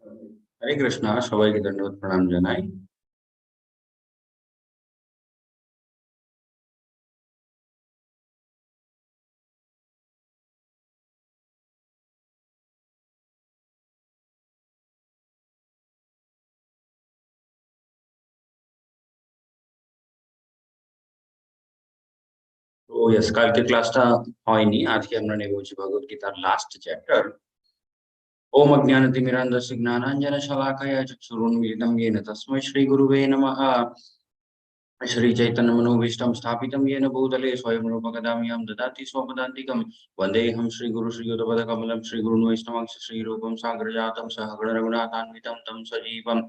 হরে কৃষ্ণ, সবাইকে ধন্যবাদ প্রণাম জানাই। তো ইয়েস, কালকে ক্লাসটা হয়নি, আজকে আমরা নেব হচ্ছে ভগবত গীতার লাস্ট চ্যাপ্টার। ওম অজ্ঞানতিমিরান্ধস্য জ্ঞানাঞ্জনা শলাকায়া চক্ষুरुन्मीलितं येन तस्मै श्रीगुरुवे नमः। श्रीचैतन्यमनोभीष्टं स्थापितं येन भूतले स्वयं रूपकदामयं ददाति स्वपदान्तिकं। वन्देऽहं श्रीगुरु श्रीयुतपदकमलं श्रीगुरुन् वैष्णवंश श्रीरूपं साग्रजातं सहगणरघुनाथान्वितं तं सजीवं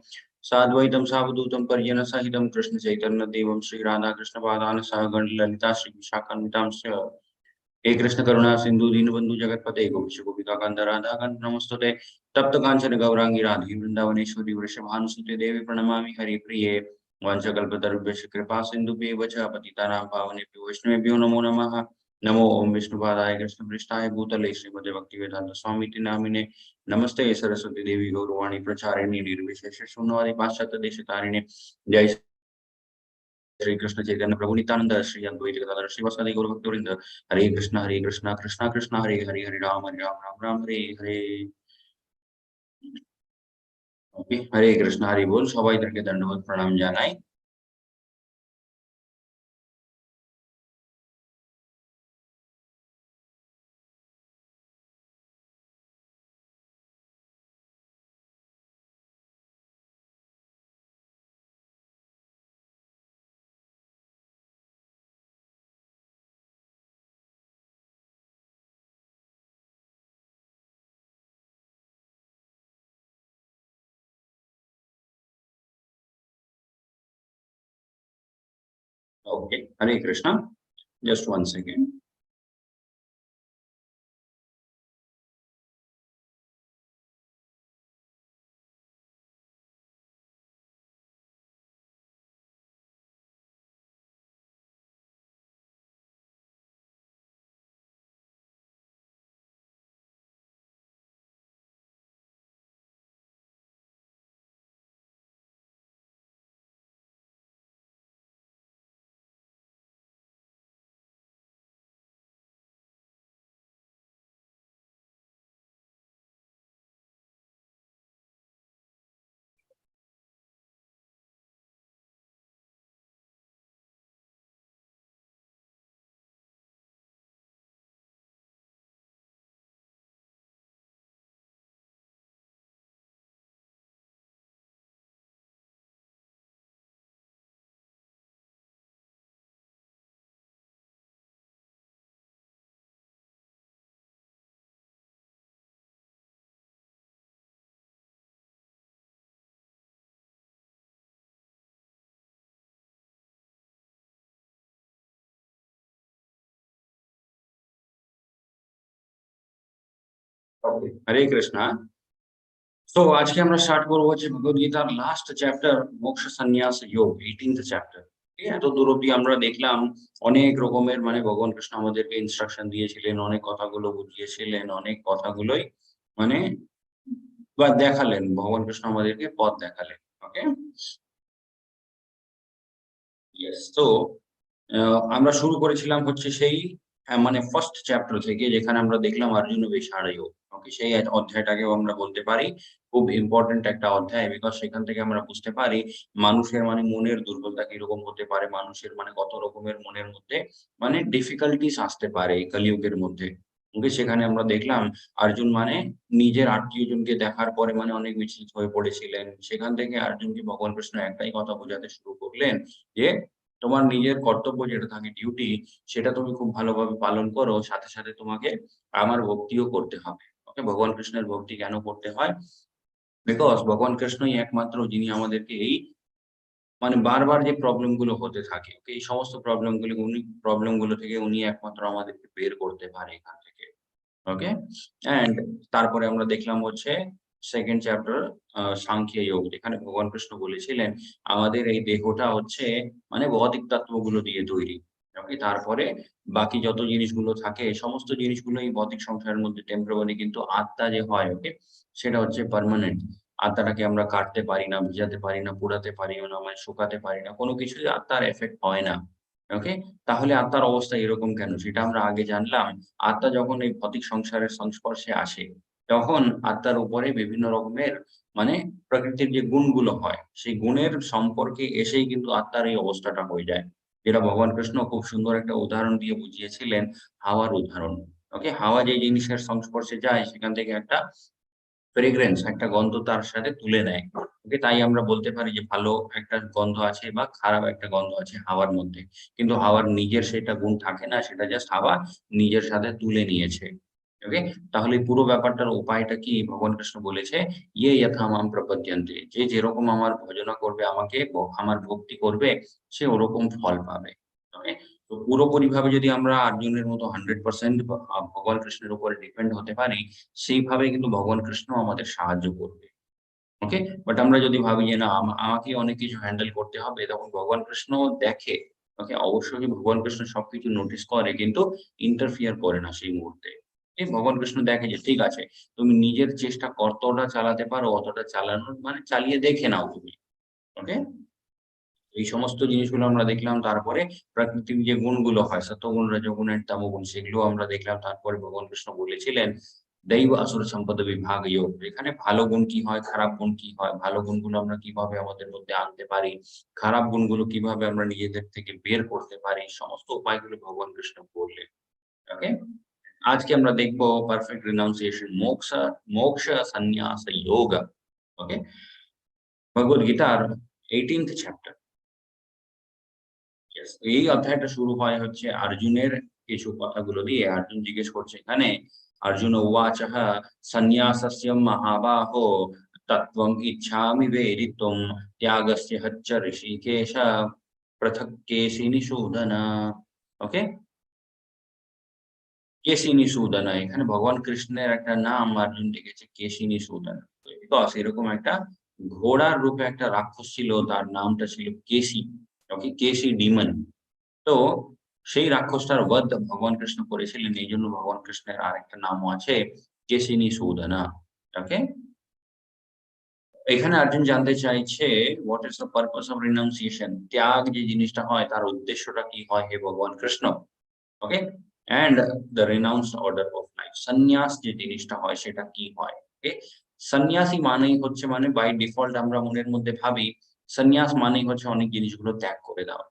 साद्वैतं सावधूतं पर्यनसहितं कृष्णचैतन्यदेवं श्रीराधाकृष्णपादान् सहगण ललिता श्रीविशाखान्वितांश्च। हे कृष्ण करुणा सिंधु दीनबंधु जगतपते गोपीश गोपिका कांत राधा कांत नमस्तुते। तप्त कांचन गौरांगी राधे वृंदावनेश्वरी वृषभानुसुते देवी प्रणमामि हरिप्रिये। वाञ्छाकल्पतरुभ्यश्च कृपा सिन्धुभ्येव च पतितानां पावनेभ्यो वैष्णवेभ्यो नमो नमः। नमो ओम विष्णुपादाय कृष्णपृष्ठाय भूतले श्रीमते भक्तिवेदांत स्वामिति नामिने। नमस्ते सरस्वती देवी गौरवाणी प्रचारिणे निर्विशेष शून्यवादी पाश्चात्य देशतारिणे। जय श्री कृष्ण चैतन्य प्रभु नित्यानंद श्री अद्वैत गदाधर श्रीवासादि गौरभक्तवृंद। हरे कृष्णा कृष्णा कृष्णा हरे हरे, हरे राम राम राम हरे हरे। ओके, हरे कृष्णा हरि बोल, সবাইকে ধন্যবাদ প্রণাম জানাই। Okay, Hare Krishna, just one second. Okay, Hare Krishna. তো আজকে আমরা স্টার্ট করবো হচ্ছে ভগবদ গীতার লাস্ট চ্যাপ্টার, মোক্ষ সন্ন্যাস যোগ, 18th চ্যাপ্টার। ঠিক আছে, এত দূর অব্দি আমরা দেখলাম অনেক রকমের ভগবান কৃষ্ণ আমাদেরকে ইনস্ট্রাকশন দিয়েছিলেন, অনেক কথাগুলো বুঝিয়েছিলেন, অনেক কথাগুলোই মানে বা দেখালেন, ভগবান কৃষ্ণ আমাদেরকে পথ দেখালেন। ওকে, ইয়েস। তো আমরা শুরু করেছিলাম হচ্ছে সেই ফার্স্ট চ্যাপ্টার থেকে, যেখানে আমরা দেখলাম অর্জুন বিষাদ যোগ। ওকে, সেই অধ্যায়টাকেও আমরা বলতে পারি খুব ইম্পর্টেন্ট একটা অধ্যায়, বিকজ সেখান থেকে আমরা বুঝতে পারি মানুষের মনের দুর্বলতা কিরকম হতে পারে, মানুষের কত রকমের মনের মধ্যে ডিফিকাল্টিস আসতে পারে এই কলিযুগের মধ্যে। ওকে, সেখানে আমরা দেখলাম অর্জুন নিজের আত্মীয়জনকে দেখার পরে অনেক বিচলিত হয়ে পড়েছিলেন। সেখান থেকে অর্জুনকে ভগবান কৃষ্ণ একটাই কথা বোঝাতে শুরু করলেন যে তোমার নিজের কর্তব্য যেটা থাকে, ডিউটি, সেটা তুমি খুব ভালোভাবে পালন করো, সাথে সাথে তোমাকে আমার ভক্তিও করতে হবে। ওকে, ভগবান কৃষ্ণের ভক্তি কেন করতে হয়? বিকজ ভগবান কৃষ্ণই একমাত্র যিনি আমাদেরকে এই বারবার যে প্রবলেম গুলো হতে থাকে, ওকে, এই সমস্ত প্রবলেম গুলো থেকে উনি একমাত্র আমাদেরকে বের করতে পারে এখান থেকে। ওকে, এন্ড তারপরে আমরা দেখলাম হচ্ছে সেকেন্ড চ্যাপ্টার, সাংখ্য যোগ, যেখানে ভগবান কৃষ্ণ বলেছিলেন আমাদের এই দেহটা হচ্ছে ভৌতিক তত্ত্বগুলো দিয়ে তৈরি। ওকে, তারপরে বাকি যত জিনিসগুলো থাকে, সমস্ত জিনিসগুলো এই ভৌতিক সংসারের মধ্যে টেম্পোরারি, কিন্তু আত্মা যে হয়, ওকে, সেটা হচ্ছে পার্মানেন্ট। আত্মাটাকে আমরা কাটতে পারি না, ভিজাতে পারি না, পোড়াতে পারি না, মানে শুকাতে পারি না। কোনো কিছুই আত্মার এফেক্ট হয় না। ওকে? তাহলে আত্মার অবস্থা এরকম কেন? সেটা আমরা আগে জানলাম। আত্মা যখন এই ভৌতিক সংসারের সংস্পর্শে আসে, তখন আত্মার উপরে বিভিন্ন রকমের মানে প্রকৃতির যে গুণগুলো হয়, সেই গুণের সম্পর্কে এসেই কিন্তু আত্মার এই অবস্থাটা হয়ে যায়। যেটা ভগবান কৃষ্ণ খুব সুন্দর একটা উদাহরণ দিয়ে বুঝিয়েছিলেন, হাওয়ার উদাহরণ। ওকে? হাওয়া যে জিনিসের সংস্পর্শে যায় সেখান থেকে একটা ফ্রেগ্রেন্স একটা গন্ধ তার সাথে তুলে নেয়। ওকে? তাই আমরা বলতে পারি যে ভালো একটা গন্ধ আছে বা খারাপ একটা গন্ধ আছে হাওয়ার মধ্যে। কিন্তু হাওয়ার নিজের সেটা গুণ থাকে না, সেটা জাস্ট হাওয়া নিজের সাথে তুলে নিয়েছে। ওকে? তাহলে এই পুরো ব্যাপারটার উপায়টা কি? ভগবান কৃষ্ণ বলেছে, "ইয়ে যথা মাম প্রপদ্যন্তে" যে যেরকম আমার ভজনা করবে আমাকে আমার ভক্তি করবে, সে ওরকম ফল পাবে। ওকে? তো পুরোপুরিভাবে যদি আমরা অর্জুনের মতো 100% ভগবান কৃষ্ণের উপরে ডিপেন্ড হতে পারি, সেইভাবে কিন্তু ভগবান কৃষ্ণ আমাদের সাহায্য করবে। ওকে? বাট আমরা যদি ভাবি যে না আমাকেই অনেক কিছু হ্যান্ডেল করতে হবে, তখন ভগবান কৃষ্ণ দেখে। ওকে? অবশ্যই ভগবান কৃষ্ণ সবকিছু নোটিস করে কিন্তু ইন্টারফিয়ার করে না সেই মুহূর্তে। ভগবান কৃষ্ণ দেখে যে ঠিক আছে, তুমি নিজের চেষ্টা কতটা চালাতে পারো অতটা চালানোর মানে চালিয়ে দেখে নাও তুমি। ওকে? এই সমস্ত জিনিসগুলো আমরা দেখলাম। তারপরে প্রাকৃতিক যে গুণগুলো হয়, সত্ত্বগুণ, রজোগুণ এন্ড তমোগুণ সেগুলোও আমরা দেখলাম। তারপরে ভগবান কৃষ্ণ বলেছিলেন, দৈব আসুর সম্পদ বিভাগ যোগ। এখানে ভালো গুণ কি হয়, খারাপ গুণ কি হয়, ভালো গুণগুলো আমরা কিভাবে আমাদের মধ্যে আনতে পারি, খারাপ গুণগুলো কিভাবে আমরা নিজেদের থেকে বের করতে পারি, সমস্ত উপায়গুলো ভগবান কৃষ্ণ বললেন। ওকে? আজকে আমরা দেখব পারফেক্ট রিনাউন্সিয়েশন মোক্ষ সন্ন্যাস যোগা। ওকে? ভগবদ গীতার 18th চ্যাপ্টার। ইয়েস। এই অধ্যায়টা শুরু হয় হচ্ছে অর্জুনের কিছু কথাগুলো দিয়ে। অর্জুন জিজ্ঞেস করছে এখানে, "অর্জুন উবাচঃ সন্ন্যাসস্য মহাবাহো তত্ত্বম ইচ্ছামি বেদিতুম ত্যাগস্য হচ্চ ঋষিকেশ পৃথক কেশিনিষূদন।" ওকে? কেশিনিষূদন। এখানে ভগবান কৃষ্ণের একটা নাম অর্জুন লিখেছে কেশিনিষূদন। বিকজ এরকম একটা ঘোড়ার রূপে একটা রাক্ষস ছিল, তার নামটা ছিল কেশি। ওকে? কেশি ডিমন। তো সেই রাক্ষসটার বধ ভগবান কৃষ্ণ করেছিলেন। এইজন্য ভগবান কৃষ্ণের আরেকটা নামও আছে কেশিনিষূদনা। ওকে? এখানে অর্জুন জানতে চাইছে what is the purpose of renunciation? ত্যাগ যে জিনিসটা হয় তার উদ্দেশ্যটা কি হয় হে ভগবান Krishna? Okay? And the renounced order of life. সন্ন্যাস যে জিনিসটা হয় সেটা কি হয়? ওকে? সন্ন্যাসী মানেই হচ্ছে মানে বাই ডিফল্ট আমরা মনের মধ্যে ভাবি সন্ন্যাস মানেই হচ্ছে অনেক জিনিসগুলো ত্যাগ করে দেওয়া।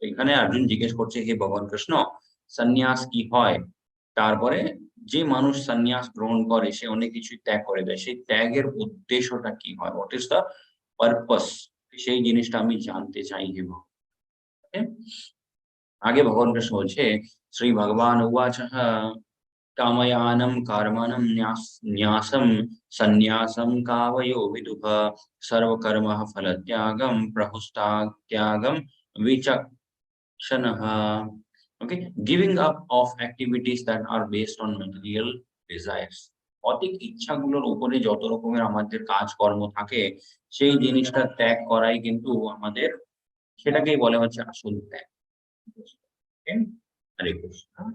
এখানে অর্জুন জিজ্ঞেস করছে, "হে ভগবান কৃষ্ণ, সন্ন্যাস কি হয়?" তারপরে যে মানুষ সন্ন্যাস গ্রহণ করে সে অনেক কিছুই ত্যাগ করে দেয়। সেই ত্যাগের উদ্দেশ্যটা কি হয়? What is the purpose? সেই জিনিসটা আমি জানতে চাই হে ওকে? আগে ভগবান কৃষ্ণ বলছে, শ্রী ভগবান উবাচঃ কাময়ানম কর্মণম ন্যাসম সন্ন্যাসম কামयो विदुः सर्वकर्मः फलत्यागं प्रहुस्तात्यागं विचक्षणः। Okay, giving up of activities that are based on material desires. ভৌতিক ইচ্ছাগুলোর উপরে যত রকমের আমাদের কাজকর্ম থাকে, সেই জিনিসটা ত্যাগ করাই কিন্তু আমাদের সেটাকেই বলে হচ্ছে আসল ত্যাগ। ওকে? হরে কৃষ্ণ।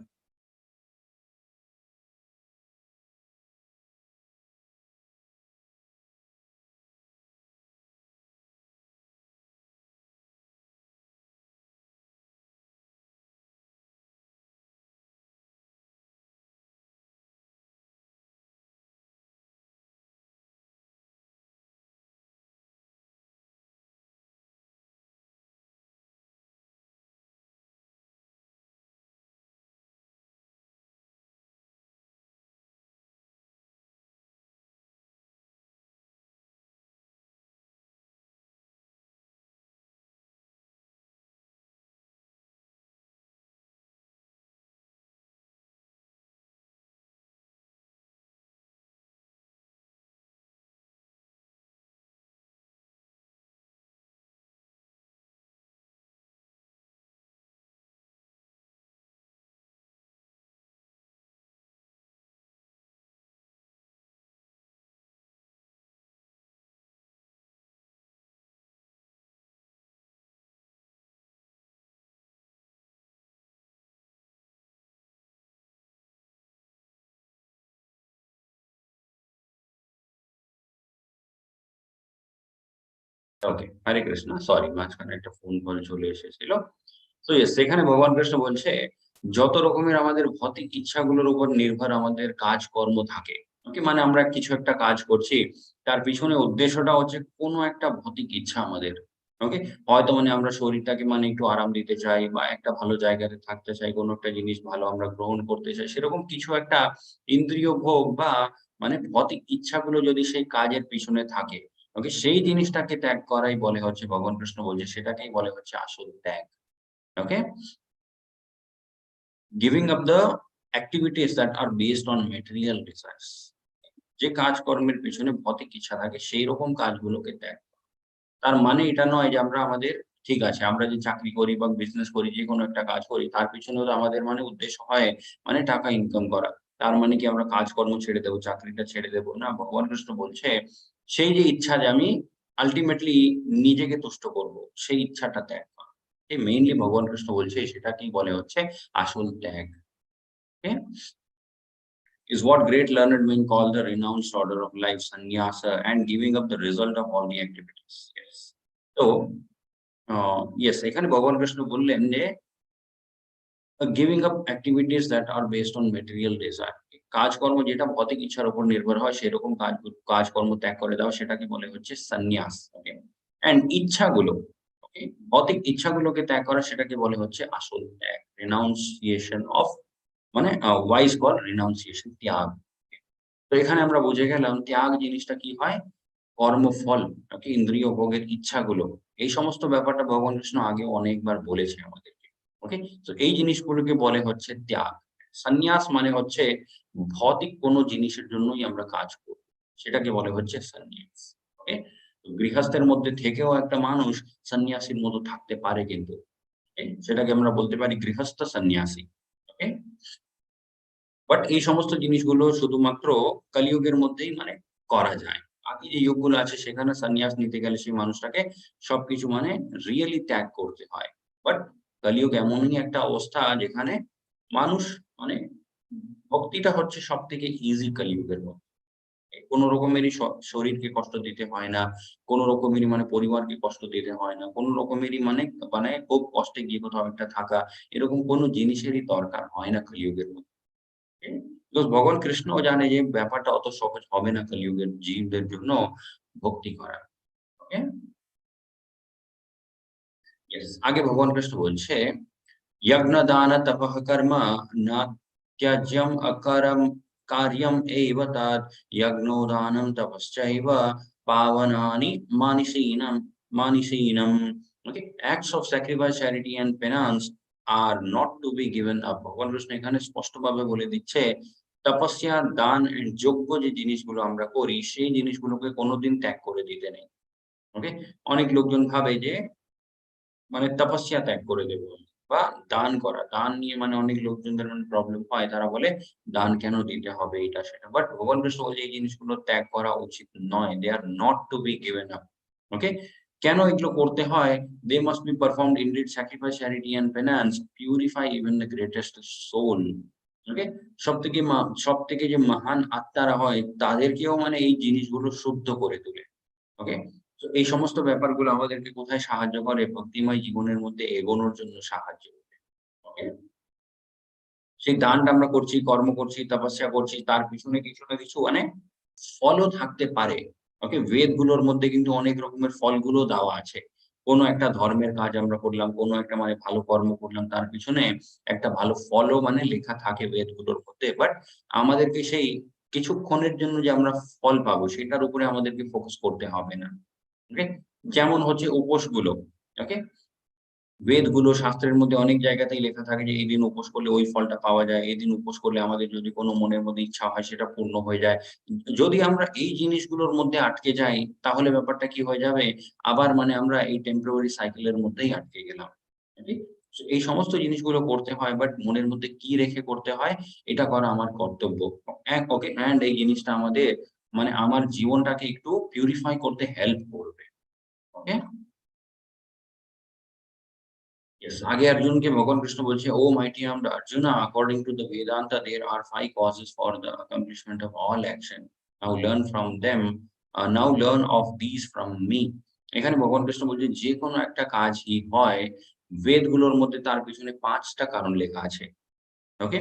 ওকে, হরে কৃষ্ণ। সরি, মাঝখানে একটা ফোন কল চলে এসেছিল। তো ইয়েস, সেখানে ভগবান কৃষ্ণ বলছে, যত রকমের আমাদের ভৌতিক ইচ্ছাগুলোর উপর নির্ভর আমাদের কাজকর্ম থাকে। ওকে? মানে আমরা কিছু একটা কাজ করছি, তার পিছনে উদ্দেশ্যটা হচ্ছে কোনো একটা ভৌতিক ইচ্ছা আমাদের। ওকে? হয়তো মানে আমরা শরীরটাকে মানে একটু আরাম দিতে চাই বা একটা ভালো জায়গাতে থাকতে চাই, কোনো একটা জিনিস ভালো আমরা গ্রহণ করতে চাই। সেরকম কিছু একটা ইন্দ্রিয় ভোগ বা মানে ভৌতিক ইচ্ছাগুলো যদি সেই কাজের পিছনে থাকে, ওকে? সেই জিনিসটাকে ত্যাগ করাই বলে হচ্ছে, ভগবান কৃষ্ণ বলছে সেটাকেই বলে হচ্ছে আসল ত্যাগ। ওকে? Giving up the activities that are based on material desires. যে কাজকর্মের পেছনে ভৌতিক ইচ্ছা থাকে সেই রকম কাজগুলোকে ত্যাগ। তার মানে এটা নয় যে আমরা আমাদের ঠিক আছে, আমরা যে চাকরি করি বা বিজনেস করি, যেকোনো একটা কাজ করি, তার পিছনেও তো আমাদের মানে উদ্দেশ্য হয় মানে টাকা ইনকাম করা। তার মানে কি আমরা কাজকর্ম ছেড়ে দেব, চাকরিটা ছেড়ে দেব? না, ভগবান কৃষ্ণ বলছে সেই যে ইচ্ছা যে আমি আল্টিমেটলি নিজেকে তুষ্ট করব, সেই ইচ্ছাটা ত্যাগ করা। এই মেইনলি ভগবান কৃষ্ণ বলছে সেটাকেই বলে হচ্ছে আসল ত্যাগ। ওকে? Is what great learned men call the renounced order of life, sannyasa, and giving up the result of all the activities. Yes. তো yes, এখানে ভগবান কৃষ্ণ বললেন যে giving up activities that are based on material desire. কাজকর্ম যেটা ভৌতিক ইচ্ছার উপর নির্ভর হয় সেরকম কাজকর্ম ত্যাগ করে দেওয়া, সেটাকে বলে হচ্ছে সন্ন্যাস। ওকে? অ্যান্ড ইচ্ছাগুলো, ওকে, ভৌতিক ইচ্ছাগুলোকে ত্যাগ করা সেটাকে বলে হচ্ছে আসল ত্যাগ। রিনাউন্সিয়েশন অফ মানে ওয়াইজ কল রিনাউন্সিয়েশন, ত্যাগ। তো এখানে আমরা বুঝে গেলাম ত্যাগ জিনিসটা কি হয়? কর্মফল, ওকে? ইন্দ্রিয় ভোগের ইচ্ছাগুলো। এই সমস্ত ব্যাপারটা ভগবান কৃষ্ণ আগে অনেকবার বলেছে আমাদেরকে। ওকে? তো এই জিনিসগুলোকে বলে হচ্ছে ত্যাগ। সন্ন্যাস মানে হচ্ছে ভৌতিক কোনো জিনিসের জন্যই আমরা কাজ করি। সেটাকে বলে হচ্ছে সন্ন্যাস। ওকে? তো গৃহস্থের মধ্যে থেকেও একটা মানুষ সন্ন্যাসীর মতো থাকতে পারে কিন্তু। ওকে? সেটাকে আমরা বলতে পারি গৃহস্থ সন্ন্যাসী। ওকে? বাট এই সমস্ত জিনিসগুলো শুধুমাত্র কলিযুগের মধ্যেই মানে করা যায়। বাকি যে যুগগুলো আছে সেখানে সন্ন্যাস নিতে গেলে সেই মানুষটাকে সবকিছু মানে রিয়ালি ত্যাগ করতে হয়। বাট কলিযুগ এমনই একটা অবস্থা যেখানে মানুষ মানে ভক্তিটা হচ্ছে সবথেকে ইজি কলিযুগের মধ্যে। কোন রকমেরই শরীরকে কষ্ট দিতে হয় না। কোন রকমেরই মানে পরিবারকে কষ্ট দিতে হয় না। কোন রকমেরই মানে মানে খুব কষ্টে গিয়ে কোথাও একটা থাকা, এরকম কোন জিনিসেরই দরকার হয় না কলিযুগের মধ্যে। বিকজ ভগবান কৃষ্ণও জানে যে ব্যাপারটা অত সহজ হবে না কলিযুগের জীবদের জন্য ভক্তি করা। ওকে? ইয়েস, আগে ভগবান কৃষ্ণ বলছে, "যজ্ঞ দান তপঃ কর্ম না ত্যাজ্যম অকরম কার্যম এব তদ যজ্ঞো দানম তপশ্চৈব পাবনানি মানসীনাম মানসীনাম।" ওকে? Acts of sacrifice, charity and penance are not to be given up. ভগবান কৃষ্ণ এখানে স্পষ্টভাবে বলে দিচ্ছে, তপস্যা, দান এন্ড যজ্ঞ যে জিনিসগুলো আমরা করি, সেই জিনিসগুলোকে কোনদিন ত্যাগ করে দিতে নেই। ওকে? অনেক লোকজন ভাবে যে মানে তপস্যা ত্যাগ করে দেব বা দান করা। দান নিয়ে মানে অনেক লোকজনদের মানে প্রবলেম হয়। তারা বলে দান কেন দিতে হবে এটা সেটা। বাট ভগবান কৃষ্ণ বলছে এই জিনিসগুলো ত্যাগ করা উচিত নয়। They are not to be given up. ওকে? কেন এগুলো করতে হয়? They must be performed indeed sacrifice, charity and penance purify even the greatest soul. ওকে? সবথেকে সবথেকে যে মহান আত্মারা হয় তাদেরকেও মানে এই জিনিসগুলো শুদ্ধ করে তোলে। ওকে? তো এই সমস্ত ব্যাপারগুলো আমাদেরকে কোথায় সাহায্য করে? ভক্তিময় জীবনের মধ্যে এগোনোর জন্য সাহায্য করে। ওকে? সেই দানটা আমরা করছি, কর্ম করছি, তপস্যা করছি, তার পিছনে কিছু না কিছু মানে ফলও থাকতে পারে। ওকে? বেদগুলোর মধ্যে কিন্তু অনেক রকমের ফলগুলো দেওয়া আছে। কোন একটা ধর্মের কাজ আমরা করলাম, কোন একটা মানে ভালো কর্ম করলাম, তার পিছনে একটা ভালো ফলও মানে লেখা থাকে বেদগুলোর মধ্যে। বাট আমাদেরকে সেই কিছুক্ষণের জন্য যে আমরা ফল পাবো, সেটার উপরে আমাদেরকে ফোকাস করতে হবে না। ওকে? যেমন হচ্ছে উপোসগুলো। ওকে? বেদগুলো, শাস্ত্রের মধ্যে অনেক জায়গাতেই লেখা থাকে যে, এই দিন উপোস করলে ওই ফলটা পাওয়া যায়। এই দিন উপোস করলে আমাদের যদি কোনো মনের মধ্যে ইচ্ছা হয় সেটা পূর্ণ হয়ে যায়। যদি আমরা এই জিনিসগুলোর মধ্যে আটকে যাই, তাহলে ব্যাপারটা কি হয়ে যাবে? আবার মানে আমরা এই টেম্পোরারি সাইকেল এর মধ্যেই আটকে গেলাম। ওকে? সো এই সমস্ত জিনিসগুলো করতে হয় বাট মনের মধ্যে কি রেখে করতে হয়? এটা করা আমার কর্তব্য। ওকে? অ্যান্ড এই জিনিসটা আমাদের মানে আমার জীবনটাকে একটু পিউরিফাই করতে হেল্প করবে। ওকে? Yes, আগে অর্জুনকে ভগবান কৃষ্ণ বলছে, "Oh mighty armed Arjuna, according to the Vedanta, there are 5 causes for the accomplishment of all action. Now learn from them, now learn of these from me." এখানে ভগবান কৃষ্ণ বলছে যে কোনো একটা কাজই হয়, বেদগুলোর মধ্যে তার পিছনে ৫টা কারণ লেখা আছে। ওকে?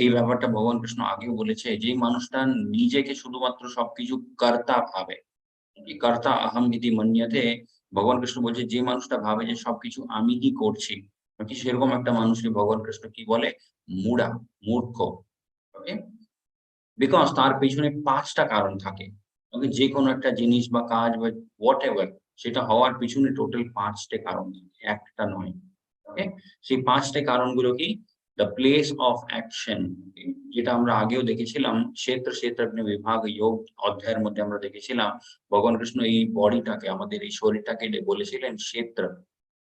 এই ব্যাপারটা ভগবান কৃষ্ণ আগেও বলেছে, যে মানুষটা নিজেকে শুধুমাত্র সবকিছু কর্তা ভাবে, কর্তা আহম ইতি মন্যতে, ভগবান কৃষ্ণ বলছে যে মানুষটা ভাবে যে সবকিছু আমিই করছি, ওকে? সেরকম একটা মানুষকে ভগবান কৃষ্ণ কি বলে? মুড়া, মূর্খ। ওকে? বিকজ তার পেছনে ৫টা কারণ থাকে। ওকে? যেকোনো একটা জিনিস বা কাজ বা হোয়াটএভার, সেটা হওয়ার পিছনে টোটাল ৫টে কারণ থাকে, একটা নয়। ওকে? সেই ৫টে কারণগুলো কি? দ্য প্লেস অফ অ্যাকশন, যেটা আমরা আগেও দেখেছিলাম, ক্ষেত্রজ্ঞ বিভাগ যোগ অধ্যায়ের মধ্যে আমরা দেখেছিলাম, ভগবান কৃষ্ণ এই বডিটাকে, আমাদের এই শরীরটাকে বলেছিলেন ক্ষেত্র।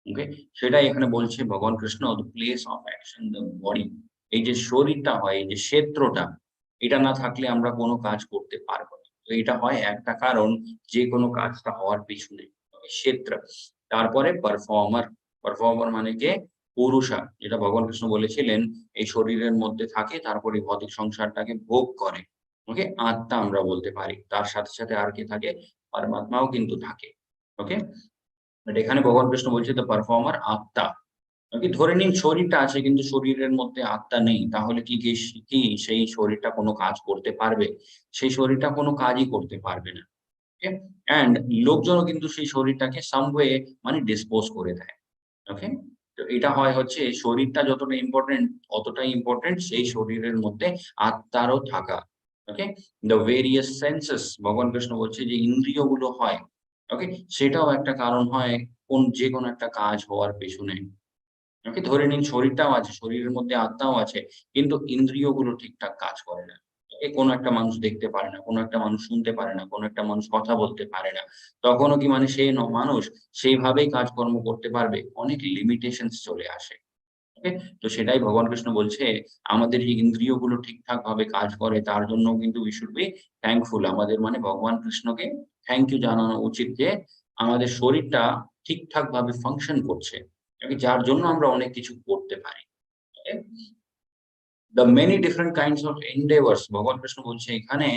ওকে? সেটাই এখানে বলছে ভগবান Krishna, the place of action, the body. এই যে শরীরটা হয়, এই যে ক্ষেত্রটা, এটা না থাকলে আমরা কোনো কাজ করতে পারবো না। তো এটা হয় একটা কারণ, যেকোনো কাজটা হওয়ার পিছনে, ক্ষেত্র। তারপরে পারফর্মার, পারফর্মার মানে কে? পুরুষা, যেটা ভগবান কৃষ্ণ বলেছিলেন, এই শরীরের মধ্যে থাকে, তারপরে ভৌতিক সংসারটাকে ভোগ করে। ওকে? আত্মা আমরা বলতে পারি। তার সাথে, সাথে আর কে থাকে? পরমাত্মাও কিন্তু থাকে। ওকে? বাট এখানে ভগবান কৃষ্ণ বলছে দ্যা পারফর্মার আত্মা। ওকে? ধরে নিন শরীরটা আছে কিন্তু শরীরের মধ্যে আত্মা নেই। তাহলে কি সেই শরীরটা কোনো কাজ করতে পারবে? সেই শরীরটা কোনো কাজই করতে পারবে না। ওকে? অ্যান্ড লোকজনও কিন্তু সেই শরীরটাকে some way মানে ডিসপোজ করে দেয়। ওকে? তো এটা হয় হচ্ছে, শরীরটা যতটা ইম্পোর্টেন্ট, অতটাই ইম্পোর্টেন্ট সেই শরীরের মধ্যে আত্মারও থাকা। ওকে? দ্য ভেরিয়াস সেন্সেস, ভগবান কৃষ্ণ বলছে যে ইন্দ্রিয়গুলো হয়। ওকে? সেটাও একটা কারণ হয় যেকোনো একটা কাজ হওয়ার পেছনে। ওকে? ধরে নিন শরীরটাও আছে, শরীরের মধ্যে আত্মাও আছে, কিন্তু ইন্দ্রিয়গুলো ঠিকঠাক কাজ করে না। ওকে? কোনো একটা মানুষ দেখতে পারে না, কোনো একটা মানুষ শুনতে পারে না, কোনো একটা মানুষ কথা বলতে পারে না। তখনও কি মানে সেই মানুষ সেইভাবেই কাজকর্ম করতে পারবে? অনেক লিমিটেশনস চলে আসে। ওকে? তো সেটাই ভগবান কৃষ্ণ বলছে, আমাদের যে ইন্দ্রিয়গুলো ঠিকঠাক ভাবে কাজ করে তার জন্যও কিন্তু we should be thankful। আমাদের মানে ভগবান কৃষ্ণকে থ্যাংক ইউ জানানো উচিত যে আমাদের শরীরটা ঠিকঠাক ভাবে ফাংশন করছে। ওকে? যার জন্য আমরা অনেক কিছু করতে পারি। ওকে? The many different kinds of endeavors, ভগবান কৃষ্ণ বলছে এখানে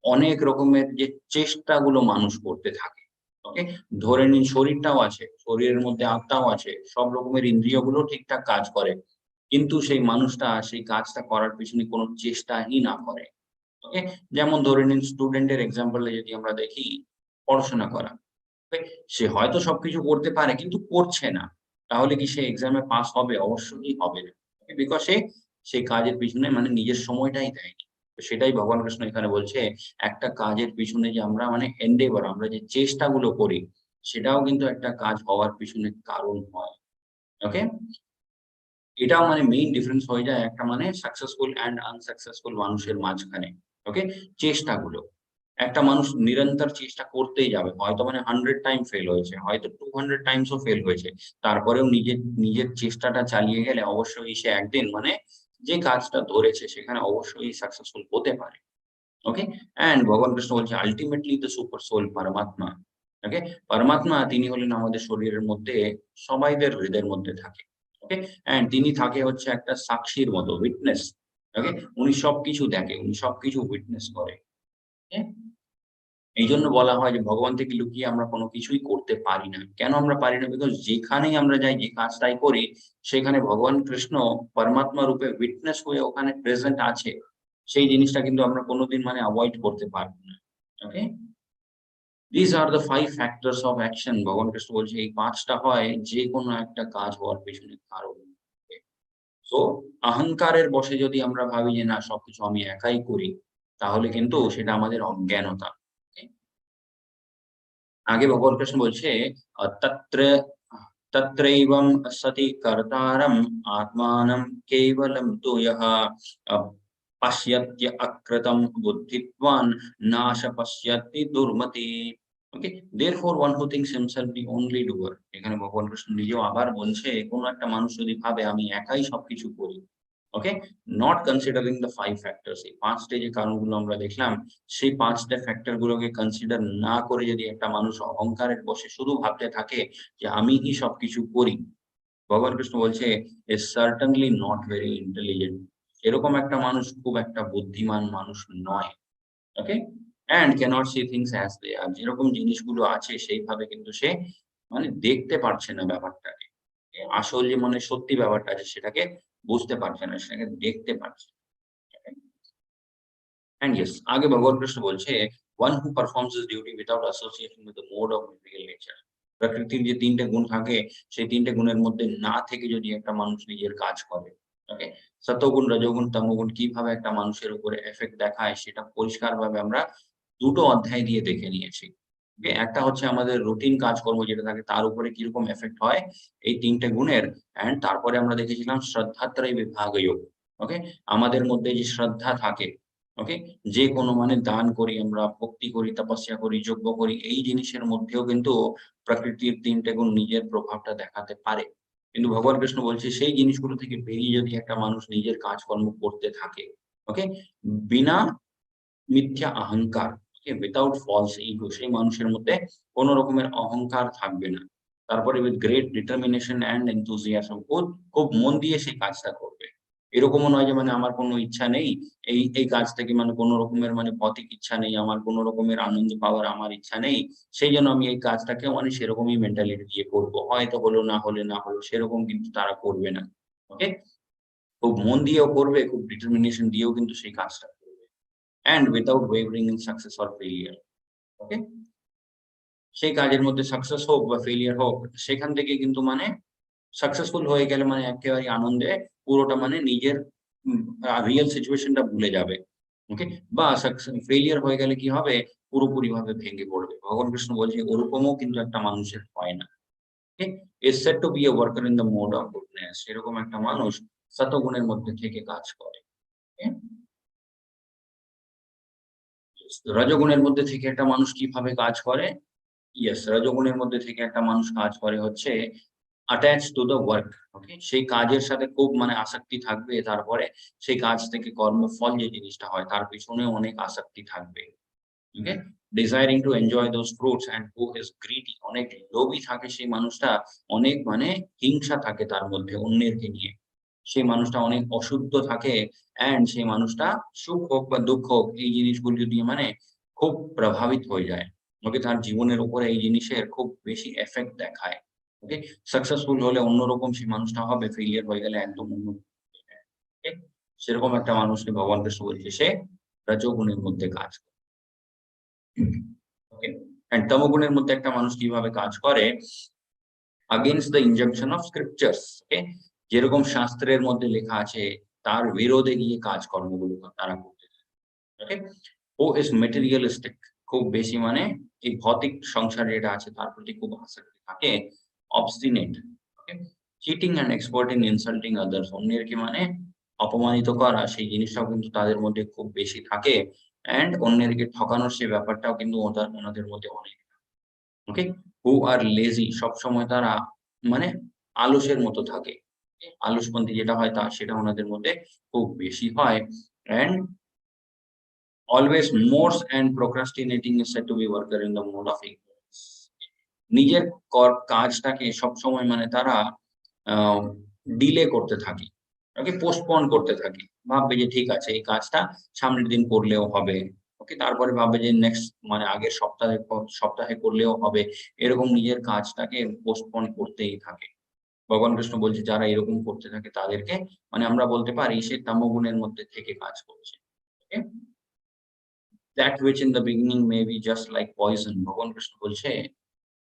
অনেক রকমের যে চেষ্টাগুলো মানুষ করতে থাকে। ওকে? ধরে নিন শরীরটাও আছে, শরীরের মধ্যে আত্মাও আছে, সব রকমের ইন্দ্রিয়গুলো ঠিকঠাক কাজ করে। কিন্তু সেই মানুষটা সেই কাজটা করার পেছনে কোনো চেষ্টাই না করে। ওকে? যেমন ধরে নিন স্টুডেন্টের এক্সাম্পল এ যদি আমরা দেখি, পড়াশোনা করা। ওকে? সে হয়তো সবকিছু করতে পারে কিন্তু করছে না। তাহলে কি সে এক্সামে পাস হবে? অবশ্যই হবে না। বিকজ সে সেই কাজের পিছনে মানে নিজের সময়টাই দেয়নি। তো সেটাই ভগবান কৃষ্ণ এখানে বলছে, একটা কাজের পিছনে যে আমরা মানে endeavor, আমরা যে চেষ্টাগুলো করি, সেটাও কিন্তু একটা কাজ হওয়ার পিছনে কারণ হয়। ওকে? এটাও মানে মেইন ডিফারেন্স হয়ে যায় একটা মানে সাকসেসফুল অ্যান্ড আনসাকসেসফুল মানুষের মাঝখানে। ওকে? চেষ্টাগুলো। একটা মানুষ নিরন্তর চেষ্টা করতেই যাবে। হয়তো মানে 100 টাইম ফেল হয়েছে, হয়তো 200 টাইমস ও ফেল হয়েছে। তারপরেও নিজের চেষ্টাটা চালিয়ে গেলে অবশ্যই সে একদিন মানে যে কাজটা ধরেছে সেখানে অবশ্যই সাকসেসফুল হতে পারে। ওকে? অ্যান্ড ভগবান কৃষ্ণ বলছে আল্টিমেটলি দ্য সুপার সোল পরমাত্মা। ওকে? পরমাত্মা তিনি হলেন আমাদের শরীরের মধ্যে, সবাইদের হৃদয়ের মধ্যে থাকে। ওকে? অ্যান্ড তিনি থাকে হচ্ছে একটা সাক্ষীর মতো, উইটনেস। ওকে? উনি সবকিছু দেখে, উনি সবকিছু উইটনেস করে। ওকে? এইজন্য বলা হয় যে ভগবান থেকে লুকিয়ে আমরা কোনো কিছুই করতে পারি না। কেন আমরা পারি না? বিকজ যেখানেই আমরা যাই, যে কাজটাই করি, সেখানে ভগবান কৃষ্ণ পরমাত্মা রূপে উইটনেস হয়ে ওখানে প্রেজেন্ট আছে। সেই জিনিসটা কিন্তু আমরা কোনদিন মানে এভয়েড করতে পারব না। ওকে? These are the 5 factors of action, ভগবান কৃষ্ণ বলছে এই ৫ টা হয় যেকোনো একটা কাজ হওয়ার পেছনে কারণ। ওকে? সো অহংকারের বশে যদি আমরা ভাবি যে না সবকিছু আমি একাই করি, তাহলে কিন্তু সেটা আমাদের অজ্ঞানতা। ওকে? आगे भगवान कृष्ण বলছে तत्र तत्रैवं सति कर्तारम् आत्मानं केवलं तु यः पश्यत्य अकृतं बुद्धित्वान् नाश पश्यति दुर्मति। ওকে? therefore one who thinks himself the only doer, এখানে ভগবান কৃষ্ণ নিজেও আবার বলছে কোন একটা মানুষ যদি ভাবে আমি একাই সবকিছু করি, ওকে? নট কনসিডারিং দ্য 5 ফ্যাক্টরস, এই ৫ টা যে কারণগুলো আমরা দেখলাম, সেই ৫ টা ফ্যাক্টর গুলোকে কনসিডার না করে যদি একটা মানুষ অহংকারের বশে শুধু ভাবতে থাকে যে আমিই সবকিছু করি, ভগবান কৃষ্ণ বলছে is certainly not very intelligent। এরকম একটা মানুষ খুব একটা বুদ্ধিমান মানুষ নয়। ওকে? and cannot see things as they are। যেরকম জিনিসগুলো আছে সেইভাবে কিন্তু সে মানে দেখতে পারছে না ব্যাপারটাকে। আসল যে মানে সত্যি ব্যাপারটা আছে সেটাকে বুঝতে পারছে না, সেটাকে দেখতে পারছে না। And yes, আগে ভগবান কৃষ্ণ বলছে, one who performs his duty without association with the mode of material nature। প্রকৃতির যে ৩ টে গুণ থাকে, সেই ৩ টে গুণের মধ্যে না থেকে যদি একটা মানুষ নিজের কাজ করে, ওকে? সত্ত্বগুণ, রজোগুণ, তমোগুণ কিভাবে একটা মানুষের উপরে এফেক্ট দেখায় সেটা পরিষ্কারভাবে আমরা ২ টো অধ্যায় দিয়ে দেখে নিয়েছি। ওকে? একটা হচ্ছে আমাদের রুটিন কাজকর্ম যেটা থাকে তার উপরে কিরকম এফেক্ট হয় এই ৩ টে গুণের, অ্যান্ড তারপরে আমরা দেখেছিলাম শ্রদ্ধাত্রয় বিভাগয়োগ। ওকে? আমাদের মধ্যে যে শ্রদ্ধা থাকে, ওকে? যে কোনো মানে দান করি আমরা, ভক্তি করি, তপস্যা করি, যজ্ঞ করি, এই জিনিসের মধ্যেও কিন্তু প্রকৃতির ৩ টে গুণ নিজের প্রভাবটা দেখাতে পারে। কিন্তু ভগবান কৃষ্ণ বলছে সেই জিনিসগুলো থেকে বেরিয়ে যদি একটা মানুষ নিজের কাজকর্ম করতে থাকে, ওকে? বিনা মিথ্যা অহংকার, ওকে? উইথআউট ফলস ইগো, সেই মানুষের মধ্যে কোন রকমের অহংকার থাকবে না। তারপরে with great determination and enthusiasm, খুব মন দিয়ে সেই কাজটা করবে। এরকমও নয় যে মানে আমার কোনো ইচ্ছা নেই, এই কাজ থেকে মানে কোন রকমের মানে ভৌতিক ইচ্ছা নেই, আমার কোন রকমের আনন্দ পাওয়ার আমার ইচ্ছা নেই। সেইজন্য আমি এই কাজটাকে মানে সেরকমই মেন্টালিটি দিয়ে করব। হয়তো হলো, না হলে না হলো, সেরকম কিন্তু তারা করবে না। ওকে? খুব মন দিয়েও করবে, খুব ডিটারমিনেশন দিয়েও কিন্তু সেই কাজটা করবে। And without wavering in success or failure. Okay? সেই কাজের মধ্যে সাকসেস হোক বা ফেইলিউর হোক, সেখান থেকে কিন্তু মানে সাকসেসফুল হয়ে গেলে মানে একেবারে আনন্দে পুরোটা মানে নিজের রিয়াল সিচুয়েশন টা ভুলে যাবে। ওকে? বা ফেইলিউর হয়ে গেলে কি হবে? পুরোপুরিভাবে ভেঙে পড়বে। ভগবান কৃষ্ণ বলছে ওরকমও কিন্তু একটা মানুষের হয় না। ওকে? is said to be a worker in the mode of goodness। এরকম একটা মানুষ সতগুণের মধ্যে থেকে কাজ করে। ওকে? রজোগুণের মধ্যে থেকে একটা মানুষ কিভাবে কাজ করে? ইয়েস, রজোগুণের মধ্যে থেকে একটা মানুষ কাজ করে হচ্ছে attached to the work, ওকে? সেই কাজের সাথে খুব মানে আসক্তি থাকবে। তারপরে সেই কাজ থেকে কর্মফল যে জিনিসটা হয় তার পেছনেও অনেক আসক্তি থাকবে। ওকে? desiring to enjoy those fruits and who is greedy, অনেক লোভী থাকে সেই মানুষটা, অনেক মানে হিংসা থাকে তার মধ্যে অন্যেরকে নিয়ে। সেই মানুষটা অনেক অশুদ্ধ থাকে, অ্যান্ড সেই মানুষটা সুখ হোক বা দুঃখ হোক এই জিনিসগুলো দিয়ে মানে খুব প্রভাবিত হয়ে যায়। ওকে? তার জীবনের উপরে এই জিনিসের খুব বেশি এফেক্ট দেখায়। ওকে? সাকসেসফুল হলে অন্যরকম সেই মানুষটা হবে, ফেইলিউর হয়ে গেলে একদম অন্য। ওকে? সেরকম একটা মানুষকে ভগবান কৃষ্ণ বলছে সে রজোগুণের মধ্যে কাজ করে। ওকে? অ্যান্ড তমোগুণের মধ্যে একটা মানুষ কিভাবে কাজ করে? against the injunction of scriptures, ওকে? যেরকম শাস্ত্রের মধ্যে লেখা আছে তার বিরোধে গিয়ে কাজকর্মগুলো তারা করতে থাকে। ওকে? who is materialistic, খুব বেশি মানে এই ভৌতিক সংসার যেটা আছে তার প্রতি খুব আসক্তি থাকে। obstinate, okay? Cheating and expert in insulting others, অন্যেরকে মানে অপমানিত করা সেই জিনিসটাও কিন্তু তাদের মধ্যে খুব বেশি থাকে। অ্যান্ড অন্যেরকে ঠকানোর সেই ব্যাপারটাও কিন্তু ওনাদের মধ্যে অনেক। ওকে? হু আর লেজি, সবসময় তারা মানে আলসের মতো থাকে। আলসপন্থী যেটা হয় সেটা ওনাদের মধ্যে খুব বেশি হয়। And always morose and procrastinating is said to be worker in the mode of ignorance. নিজের কাজটাকে সবসময় মানে তারা আ ডিলে করতে থাকে। ওকে? পোস্টপোন করতে থাকে। ভাববে যে ঠিক আছে এই কাজটা সামনের দিন করলেও হবে। ওকে? তারপরে ভাববে যে নেক্সট মানে আগের সপ্তাহে করলেও হবে। এরকম নিজের কাজটাকে পোস্টপোন করতেই থাকে। ভগবান কৃষ্ণ বলছে যারা এরকম করতে থাকে তাদেরকে মানে আমরা বলতে পারি সে তামোগুণের মধ্যে থেকে কাজ করছে। ওকে? that which in the beginning may be just like poison, ভগবান কৃষ্ণ বলছে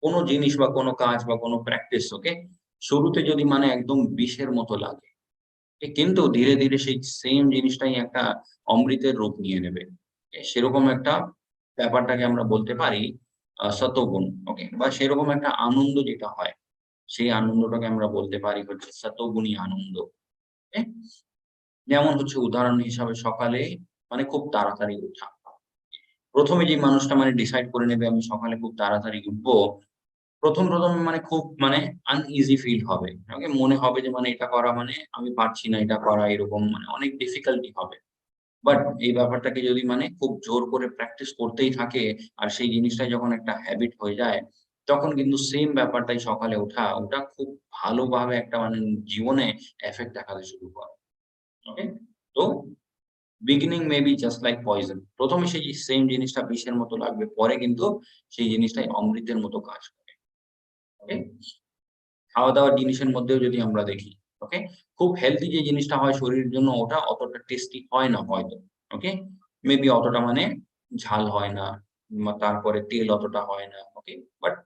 কোন জিনিস বা কোন কাজ বা কোন প্র্যাকটিস, ওকে? শুরুতে যদি মানে একদম বিষের মতো লাগে, কিন্তু ধীরে, ধীরে সেই সেম জিনিসটাই একটা অমৃতের রূপ নিয়ে নেবে। সেরকম একটা ব্যাপারটাকে আমরা বলতে পারি সতোগুণ, ওকে? বা সেরকম একটা আনন্দ যেটা হয়, সেই আনন্দটাকে আমরা বলতে পারি হচ্ছে সতোগুণী আনন্দ। ওকে? যেমন হচ্ছে উদাহরণ হিসাবে সকালে মানে খুব তাড়াতাড়ি উঠা। ১ম এ যে মানুষটা মানে ডিসাইড করে নেবে আমি সকালে খুব তাড়াতাড়ি উঠবো, ১ম মানে খুব মানে আনইজি ফিল হবে। ওকে? মনে হবে যে মানে এটা করা মানে আমি পারছি না এটা করা, এরকম মানে অনেক ডিফিকাল্টি হবে। বাট এই ব্যাপারটাকে যদি মানে খুব জোর করে প্র্যাকটিস করতেই থাকে আর সেই জিনিসটাই যখন একটা হ্যাবিট হয়ে যায়, তখন কিন্তু সেম ব্যাপারটাই সকালে ওটা খুব ভালোভাবে একটা মানে জীবনে এফেক্ট দেখাতে শুরু করে। ওকে? তো beginning may be just like poison. প্রথমে সেই সেম জিনিসটা বিষের মতো লাগবে, পরে কিন্তু সেই জিনিসটাই অমৃতের মতো কাজ করে। ওকে? খাওয়া-দাওয়ার জিনিসের মধ্যেও যদি আমরা দেখি, ওকে? খুব হেলথি যে জিনিসটা হয় শরীরের জন্য ওটা অতটা টেস্টি হয় না হয়তো। ওকে? মেবি অতটা মানে ঝাল হয় না, তারপরে তেল অতটা হয় না। ওকে? বাট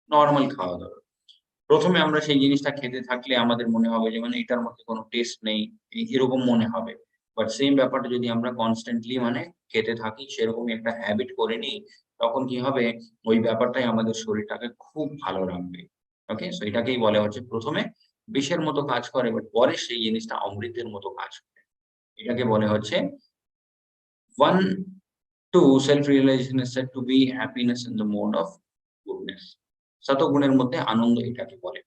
নরমাল খাওয়া-দাওয়া। ১ম এ আমরা সেই জিনিসটা খেতে থাকলে আমাদের মনে হবে যে মানে এটার মধ্যে কোনো টেস্ট নেই, এরকম মনে হবে। বাট সেম ব্যাপারটা যদি আমরা কনস্ট্যান্টলি মানে খেতে থাকি, সেরকমই একটা হ্যাবিট করে নিই, তখন কি হবে ওই ব্যাপারটাই আমাদের শরীরটাকে খুব ভালো রাখবে। ওকে? সো এটাকেই বলে হচ্ছে ১ম এ বিষের মতো কাজ করে বাট পরে সেই জিনিসটা অমৃতের মতো কাজ করে। এটাকে বলে হচ্ছে 1 2 self-realization is said to be happiness in the mode of goodness. সতগুণের মধ্যে আনন্দ এটাকে বলে।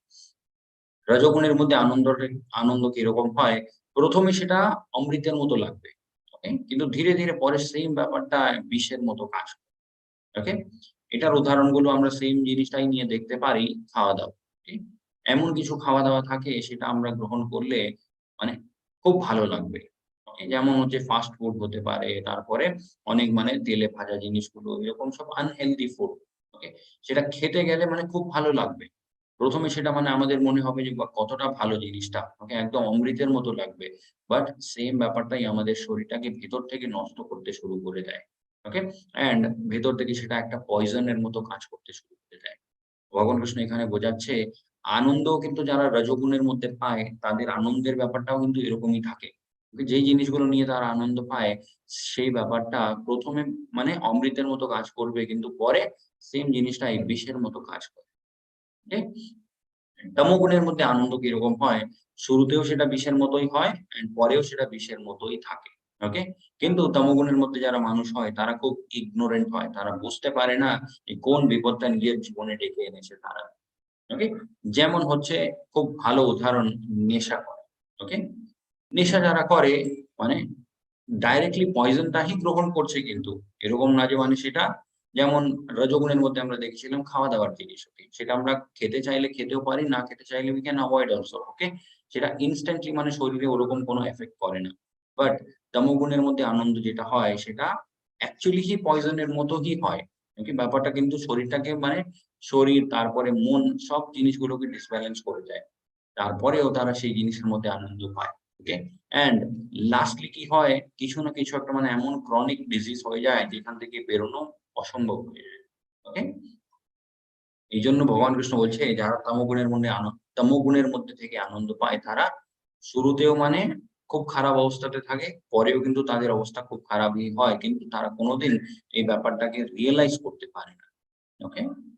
রজোগুণের মধ্যে আনন্দ কিরকম হয়? ১ম এ সেটা অমৃতের মতো লাগবে। ওকে? কিন্তু ধীরে, ধীরে পরে সেইম ব্যাপারটা বিষের মতো কাজ করে। ওকে? এটার উদাহরণগুলো আমরা সেইম জিনিসটাই নিয়ে দেখতে পারি খাওয়া-দাওয়া। ওকে? এমন কিছু খাওয়া-দাওয়া থাকে সেটা আমরা গ্রহণ করলে মানে খুব ভালো লাগবে। ওকে? যেমন হচ্ছে ফাস্ট ফুড হতে পারে, তারপরে অনেক মানে তেলে ভাজা জিনিসগুলো এরকম সব আনহেলথি ফুড। ওকে? সেটা খেতে গেলে মানে খুব ভালো লাগবে। ১ম এ সেটা মানে আমাদের মনে হবে যে বাহ! কতটা ভালো জিনিসটা। ওকে? একদম অমৃতের মতো লাগবে। বাট সেম ব্যাপারটাই আমাদের শরীরটাকে ভেতর থেকে নষ্ট করতে শুরু করে দেয়। ওকে? অ্যান্ড ভেতর থেকে সেটা একটা পয়জন এর মতো কাজ করতে শুরু করে দেয়। ভগবান কৃষ্ণ এখানে বোঝাচ্ছে, আনন্দও কিন্তু যারা রজোগুণের মধ্যে পায়, তাদের আনন্দের ব্যাপারটাও কিন্তু এরকমই থাকে। যেই জিনিসগুলো নিয়ে তারা আনন্দ পায়, সেই ব্যাপারটা ১ম এ মানে অমৃতের মতো কাজ করবে, কিন্তু পরে সেম জিনিসটাই বিষের মতো কাজ করে। ওকে? তমোগুণের মধ্যে আনন্দ কিরকম হয়? শুরুতেও সেটা বিষের মতোই হয় অ্যান্ড পরেও সেটা বিষের মতোই থাকে। ওকে? কিন্তু তমোগুণের মধ্যে যারা মানুষ হয় তারা খুব ignorant হয়। তারা বুঝতে পারে না যে কোন বিপদটা নিজের জীবনে ডেকে এনেছে তারা। ওকে? যেমন হচ্ছে খুব ভালো উদাহরণ নেশা করা। ওকে? নেশা যারা করে মানে ডাইরেক্টলি পয়জনটাই গ্রহণ করছে কিন্তু। এরকম না যে মানে সেটা যেমন রজোগুণের মধ্যে আমরা দেখেছিলাম খাওয়া-দাওয়ার জিনিস, ওকে? সেটা আমরা খেতে চাইলে খেতেও পারি, না খেতে চাইলে we can avoid also, ওকে? সেটা ইনস্ট্যান্টলি মানে শরীরে ওরকম কোনো এফেক্ট করে না। বাট তমোগুণের মধ্যে আনন্দ যেটা হয় সেটা অ্যাকচুয়ালি কি পয়জনের মতোই হয়। ওকে? ব্যাপারটা কিন্তু শরীরটাকে মানে শরীর তারপরে মন সব জিনিসগুলোকে ডিসব্যালেন্স করে দেয়। তারপরেও তারা সেই জিনিসের মধ্যে আনন্দ পায়। ওকে? অ্যান্ড লাস্টলি কি হয়? কিছু না কিছু একটা মানে এমন ক্রনিক ডিজিজ হয়ে যায় যেখান থেকে বেরোনো অসম্ভব হয়ে যায়। ওকে? এইজন্য ভগবান কৃষ্ণ বলছে যারা তমোগুণের মধ্যে থেকে আনন্দ পায় তারা শুরুতেও মানে খুব খারাপ অবস্থাতে থাকে, পরেও কিন্তু তাদের অবস্থা খুব খারাপই হয়। কিন্তু তারা কোনদিন এই ব্যাপারটাকে রিয়ালাইজ করতে পারে না। ওকে?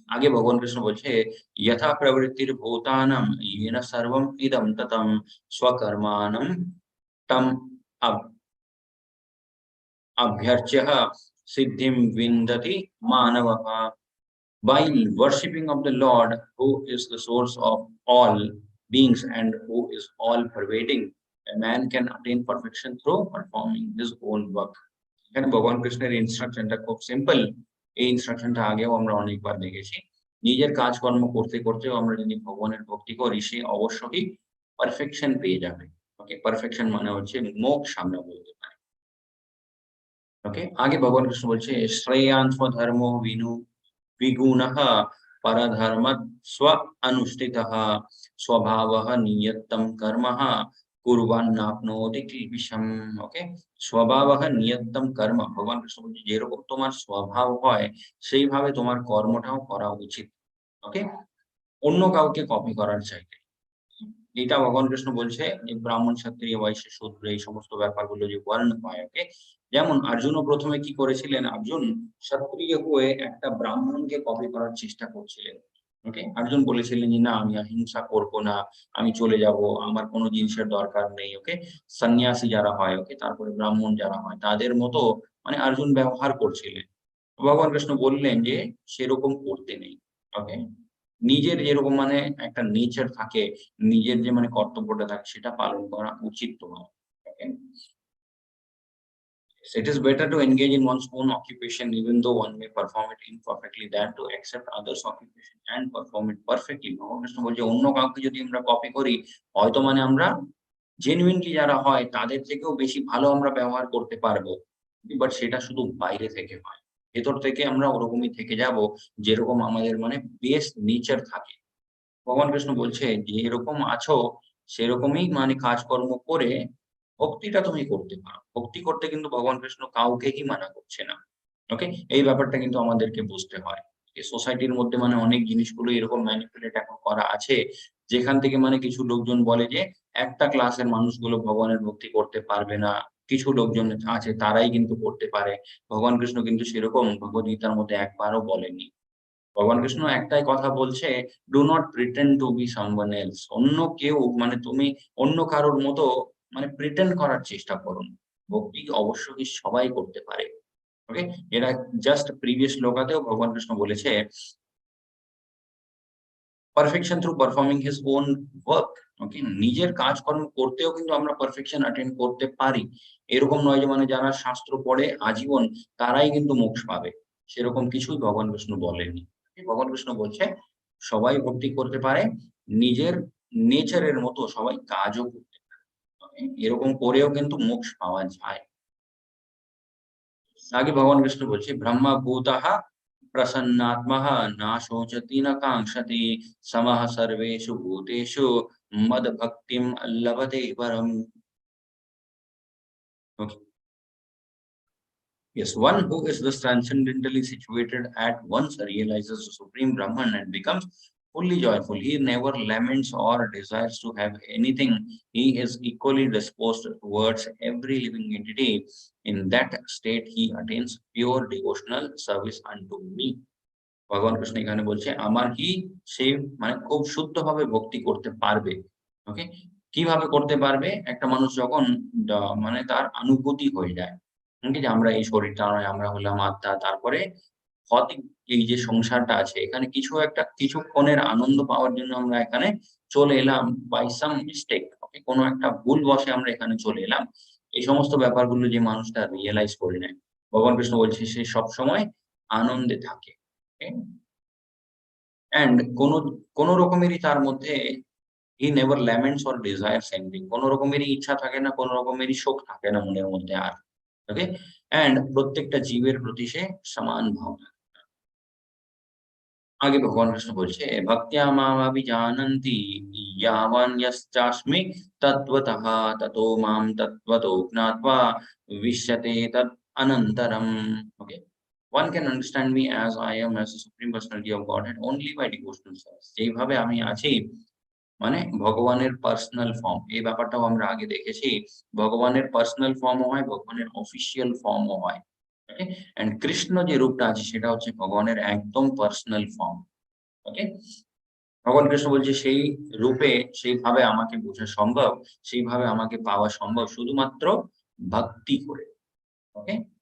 आगे भगवान कृष्ण बोलছে यथा प्रवृत्तिर्भूतानां येन सर्वम् इदं ततं स्वकर्माणं तम अब अभ्यर्च्य सिद्धिं विन्दति मानवः. By worshipping of the Lord, who is the source of all beings and who is all pervading, a man can attain perfection through performing his own work. এখানে ভগবান কৃষ্ণের ইনস্ট্রাকশনটা খুব সিম্পল। এই ইনস্ট্রাকশনটা আগেও আমরা অনেকবার দেখেছি। নিজের কাজকর্ম করতে, করতেও আমরা যদি ভগবানের ভক্তি করি, সে অবশ্যই পারফেকশন পেয়ে যাবে। ওকে? পারফেকশন মানে হচ্ছে মোক্ষ আমরা বলতে পারি। ওকে? আগে ভগবান কৃষ্ণ বলছে, "শ্রেয়ান স্বধর্মো विगुणः परधर्मत् स्व अनुष्ठितः स्वभावः नियतं कर्मः कुर्वन्नाप्नोति किल्बिषम्." ওকে? স্বভাবः নিয়তম কর্ম। ভগবান কৃষ্ণ বলছে যেরকম তোমার স্বভাব হয় সেইভাবে তোমার কর্মটাও করা উচিত। ওকে? অন্য কাউকে কপি করার চাইতে। এটা ভগবান কৃষ্ণ বলছে যে ব্রাহ্মণ, ক্ষত্রিয়, বৈশ্য, শূদ্র এই সমস্ত ব্যাপারগুলো যে বর্ণ হয়, ওকে? যেমন অর্জুনও ১ম এ কি করেছিলেন? অর্জুন ক্ষত্রিয় হয়ে একটা ব্রাহ্মণকে কপি করার চেষ্টা করছিলেন। ওকে? অর্জুন বলেছিলেন যে, "না, আমি হিংসা করব না। আমি চলে যাব। আমার কোন জিনিসের দরকার নেই।" ওকে? সন্ন্যাসী যারা হয়, ওকে? তারপরে ব্রাহ্মণ যারা হয় তাদের মতো মানে অর্জুন ব্যবহার করছিলেন। ভগবান কৃষ্ণ বললেন যে, "সেরকম করতে নেই।" ওকে? নিজের যেরকম মানে একটা নেচার থাকে, নিজের যে মানে কর্তব্যটা থাকে সেটা পালন করা উচিত তোমার। ওকে? It is better to engage in one's own occupation even though one may perform it imperfectly than to accept others' occupation and perform it perfectly. ভগবান কৃষ্ণ বলছে অন্য কাউকে যদি আমরা কপি করি, হয়তো মানে আমরা জেনুইনলি যারা হয় তাদের থেকেও বেশি ভালো আমরা ব্যবহার করতে পারবো। বাট সেটা শুধু বাইরে থেকে হয়। ভেতর থেকে আমরা ওরকমই থেকে যাবো, যেরকম আমাদের মানে বেস নেচার থাকে। ভগবান কৃষ্ণ বলছে যে এরকম আছো সেরকমই মানে কাজকর্ম করে ভক্তিটা তুমি করতে পারো। ভক্তি করতে কিন্তু ভগবান কৃষ্ণ কাউকেই মানা করছে না। ওকে? এই ব্যাপারটা কিন্তু আমাদেরকে বুঝতে হয়। এই সোসাইটির মধ্যে মানে অনেক জিনিসগুলো এরকম ম্যানিপুলেট এখন করা আছে, যেখান থেকে মানে কিছু লোকজন বলে যে একটা ক্লাসের মানুষগুলো ভগবানের ভক্তি করতে পারবে না। কিছু লোকজন আছে তারাই কিন্তু করতে পারে। ভগবান কৃষ্ণ কিন্তু সেরকম ভগবদ্গীতার মধ্যে একবারও বলেননি। ভগবান কৃষ্ণ একটাই কথা বলছে, "do not pretend to B someone else." অন্য কেউ মানে তুমি অন্য কারোর মতো মানে প্রিটেন্ড করার চেষ্টা করো না। ভক্তি অবশ্যই সবাই করতে পারে। ওকে? এরা জাস্ট প্রিভিয়াস শ্লোকাতেও ভগবান কৃষ্ণ বলেছে, "perfection through performing his own work." Okay? নিজের কাজকর্ম করতেও কিন্তু আমরা পারফেকশন অ্যাটেইন করতে পারি। এরকম নয় যে মানে যারা শাস্ত্র পড়ে আজীবন তারাই কিন্তু মোক্ষ পাবে। সেরকম কিছুই ভগবান কৃষ্ণ বলেননি। ভগবান কৃষ্ণ বলছে, সবাই ভক্তি করতে পারে, নিজের নেচারের মতো সবাই কাজও করতে পারে। ওকে? এরকম করেও কিন্তু মোক্ষ পাওয়া যায়। आगे भगवान कृष्ण बोलছে ब्रह्मभूतः प्रसन्नात्मः न शोचति न काङ्क्षति समः सर्वेषु भूतेषु मद्भक्तिं लभते परम्। Okay. Yes, one who is thus transcendently situated at once realizes the supreme Brahman and becomes fully joyful. He never laments or desires to have anything. He is equally disposed towards every living entity. In that state, he attains pure devotional service unto me. ভগবান কৃষ্ণ এখানে বলছে আমারই সে মানে খুব শুদ্ধভাবে ভক্তি করতে পারবে। ওকে? কিভাবে করতে পারবে? একটা মানুষ যখন মানে তার অনুভূতি হয়ে যায়। ওকে? যে আমরা এই শরীরটা নয়, আমরা হলাম আত্মা। তারপরে ভৌতিক এই যে সংসারটা আছে এখানে কিছু একটা কিছুক্ষণের আনন্দ পাওয়ার জন্য আমরা এখানে চলে এলাম বাই সাম মিস্টেক। ওকে? কোনো একটা ভুলবশে আমরা এখানে চলে এলাম। এই সমস্ত ব্যাপারগুলো যে মানুষটা রিয়ালাইজ করে নেয়, ভগবান কৃষ্ণ বলছে সে সবসময় আনন্দে থাকে। ওকে? অ্যান্ড কোন রকমেরই তার মধ্যে হি নেভার ল্যামেন্টস অর ডিজায়ারস এনিথিং। কোন রকমেরই ইচ্ছা থাকে না, কোন রকমেরই শোক থাকে না মনের মধ্যে আর। ওকে? অ্যান্ড প্রত্যেকটা জীবের প্রতি সে সমান ভাবনা। আগে ভগবান কৃষ্ণ বলছে, "ভক্ত্যা মামভিজানান্তি ইয়াবান্যশ্চাস্মি তত্ত্বতঃ ততো মাম তত্ত্বতো জ্ঞাত্বা বিশ্যতে তৎ অনন্তরম।" ওকে? One can understand me as I am as a supreme personality of Godhead only by devotional service. যেইভাবে আমি আছি মানে ভগবানের পার্সোনাল ফর্ম। এই ব্যাপারটাও আমরা আগে দেখেছি। ভগবানের পার্সোনাল ফর্মও হয়, ভগবানের অফিসিয়াল ফর্মও হয়। ওকে? অ্যান্ড কৃষ্ণ যে রূপটা আছে সেটা হচ্ছে ভগবানের একদম পার্সোনাল ফর্ম। ওকে? ভগবান কৃষ্ণ বলছে সেই রূপে সেইভাবে আমাকে বোঝা সম্ভব, সেইভাবে আমাকে পাওয়া সম্ভব শুধুমাত্র ভক্তি করে। ওকে?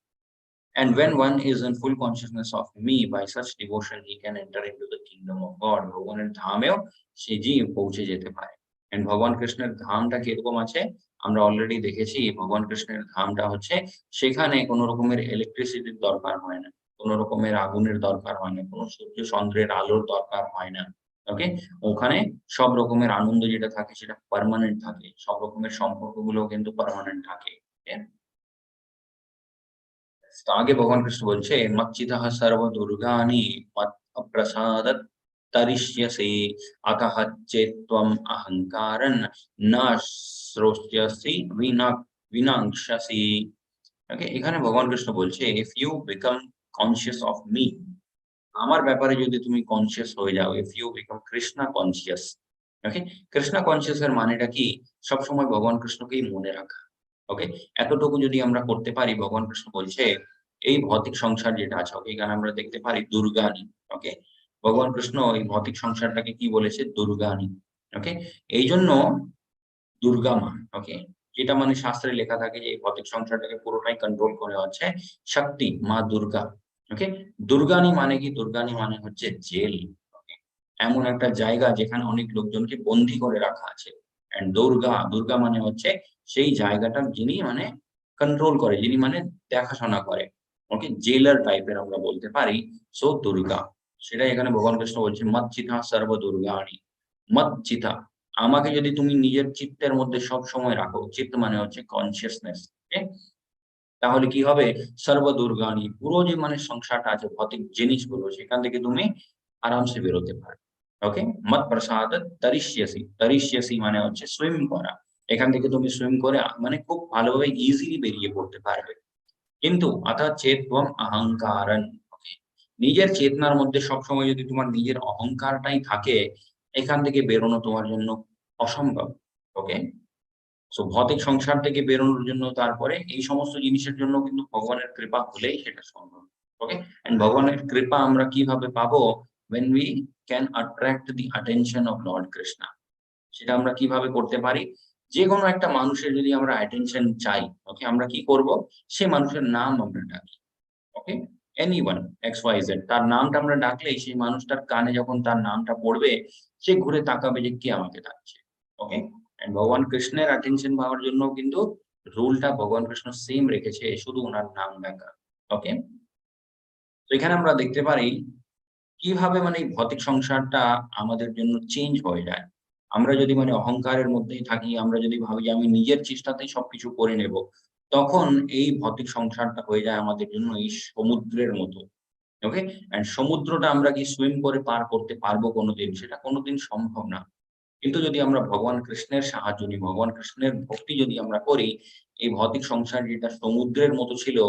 And when one is in full consciousness of me, by such devotion he can enter into the kingdom of God. ভগবানের ধামেও সে জীব পৌঁছে যেতে পারে। And ভগবান কৃষ্ণের ধামটা কিরকম আছে? আমরা অলরেডি দেখেছি ভগবান কৃষ্ণের ধামটা হচ্ছে সেখানে কোন রকমের ইলেকট্রিসিটির দরকার হয় না। কোন রকমের আগুনের দরকার হয় না। কোন সূর্য চন্দ্রের আলোর দরকার হয় না। ওকে? ওখানে সব রকমের আনন্দ যেটা থাকে সেটা পার্মানেন্ট থাকে। সব রকমের সম্পর্কগুলোও কিন্তু পার্মানেন্ট থাকে। ওকে? তো আগে ভগবান কৃষ্ণ বলছে মচ্চিতঃ সর্বদুর্গানি মৎপ্রসাদাৎ তরিষ্যসি অতঃ চেত্ত্বম অহংকারং না শ্রোষ্যসি বিনাংস্যসি। ওকে? এখানে ভগবান কৃষ্ণ বলছে if you become conscious of me, আমার ব্যাপারে যদি তুমি কনসিয়াস হয়ে যাও, if you become Krishna conscious. Okay? Krishna conscious এর মানেটা কি? সবসময় ভগবান কৃষ্ণকেই মনে রাখা। ওকে? এতটুকু যদি আমরা করতে পারি ভগবান কৃষ্ণ বলছে এই ভৌতিক সংসার যেটা আছে, ওকে? এখানে আমরা দেখতে পারি দুর্গানি। ওকে? ভগবান কৃষ্ণ এই ভৌতিক সংসারটাকে কি বলেছে? দুর্গানি। ওকে? এইজন্য দুর্গা মা। ওকে? যেটা মানে শাস্ত্রে লেখা থাকে যে এই ভৌতিক সংসারটাকে পুরোটাই কন্ট্রোল করে হচ্ছে শক্তি, মা দুর্গা। ওকে? দুর্গানি মানে কি? দুর্গানি মানে হচ্ছে জেল। ওকে? এমন একটা জায়গা যেখানে অনেক লোকজনকে বন্দী করে রাখা আছে। অ্যান্ড দুর্গা মানে হচ্ছে সেই জায়গাটা যিনি মানে কন্ট্রোল করে, যিনি মানে দেখাশোনা করে। ওকে? জেলার টাইপের আমরা বলতে পারি। সো দুর্গা। সেটাই এখানে ভগবান কৃষ্ণ বলছে মচ্চিতা সর্ব দুর্গাণি। মচ্চিতা আমাকে যদি তুমি নিজের চিত্তের মধ্যে সব সময় রাখো, চিত্ত মানে হচ্ছে কনসিয়াসনেস, ওকে? তাহলে কি হবে? সর্বদুর্গাণি, পুরো যে মানে সংসারটা আছে, ভৌতিক জিনিসগুলো, সেখান থেকে তুমি আরামসে বেরোতে পারবে। ওকে? মত প্রসাদ তরিষ্যসি, তরিষ্যসি মানে হচ্ছে সুইম করা। এখান থেকে তুমি সুইম করে মানে খুব ভালোভাবে ইজিলি বেরিয়ে পড়তে পারবে। কিন্তু অথ চেত্বম অহংকারন, ওকে? নিজের চেতনার মধ্যে সবসময় যদি তোমার নিজের অহংকারটাই থাকে, এখান থেকে বেরোনো তোমার জন্য অসম্ভব। ওকে? সো ভৌতিক সংসার থেকে বেরোনোর জন্য তারপরে এই সমস্ত জিনিসের জন্য কিন্তু ভগবানের কৃপা হলেই সেটা সম্ভব। ওকে? অ্যান্ড ভগবানের কৃপা আমরা কিভাবে পাবো? When we can attract the attention of Lord Krishna. সেটা আমরা কিভাবে করতে পারি? যেকোনো একটা মানুষের যদি আমরা attention চাই, ওকে? আমরা কি করব? সে মানুষের নাম আমরা ডাকি। ওকে? এনিওয়ান XYZ, তার নামটা আমরা ডাকলেই সেই মানুষটার কানে যখন তার নামটা পড়বে, সে ঘুরে তাকাবে যে কে আমাকে ডাকছে। ওকে? অ্যান্ড ভগবান কৃষ্ণের অ্যাটেনশন পাওয়ার জন্য কিন্তু রুলটা ভগবান কৃষ্ণ সেম রেখেছে, শুধু উনার নাম ডাকা। ওকে? তো এখানে আমরা দেখতে পারি কিভাবে মানে এই ভৌতিক সংসারটা আমাদের জন্য চেঞ্জ হয়ে যায়। আমরা যদি মানে অহংকারের মধ্যেই থাকি, আমরা যদি ভাবি যে আমি নিজের চেষ্টাতেই সবকিছু করে নেব, তখন এই ভৌতিক সংসারটা হয়ে যায় আমাদের জন্য এই সমুদ্রের মতো। ওকে? অ্যান্ড সমুদ্রটা আমরা কি সুইম করে পার করতে পারবো কোনদিন? সেটা কোনদিন সম্ভব না। কিন্তু যদি আমরা ভগবান কৃষ্ণের সাহায্য নিই, ভগবান কৃষ্ণের ভক্তি যদি আমরা করি, এই ভৌতিক সংসার যেটা সমুদ্রের মতো ছিল,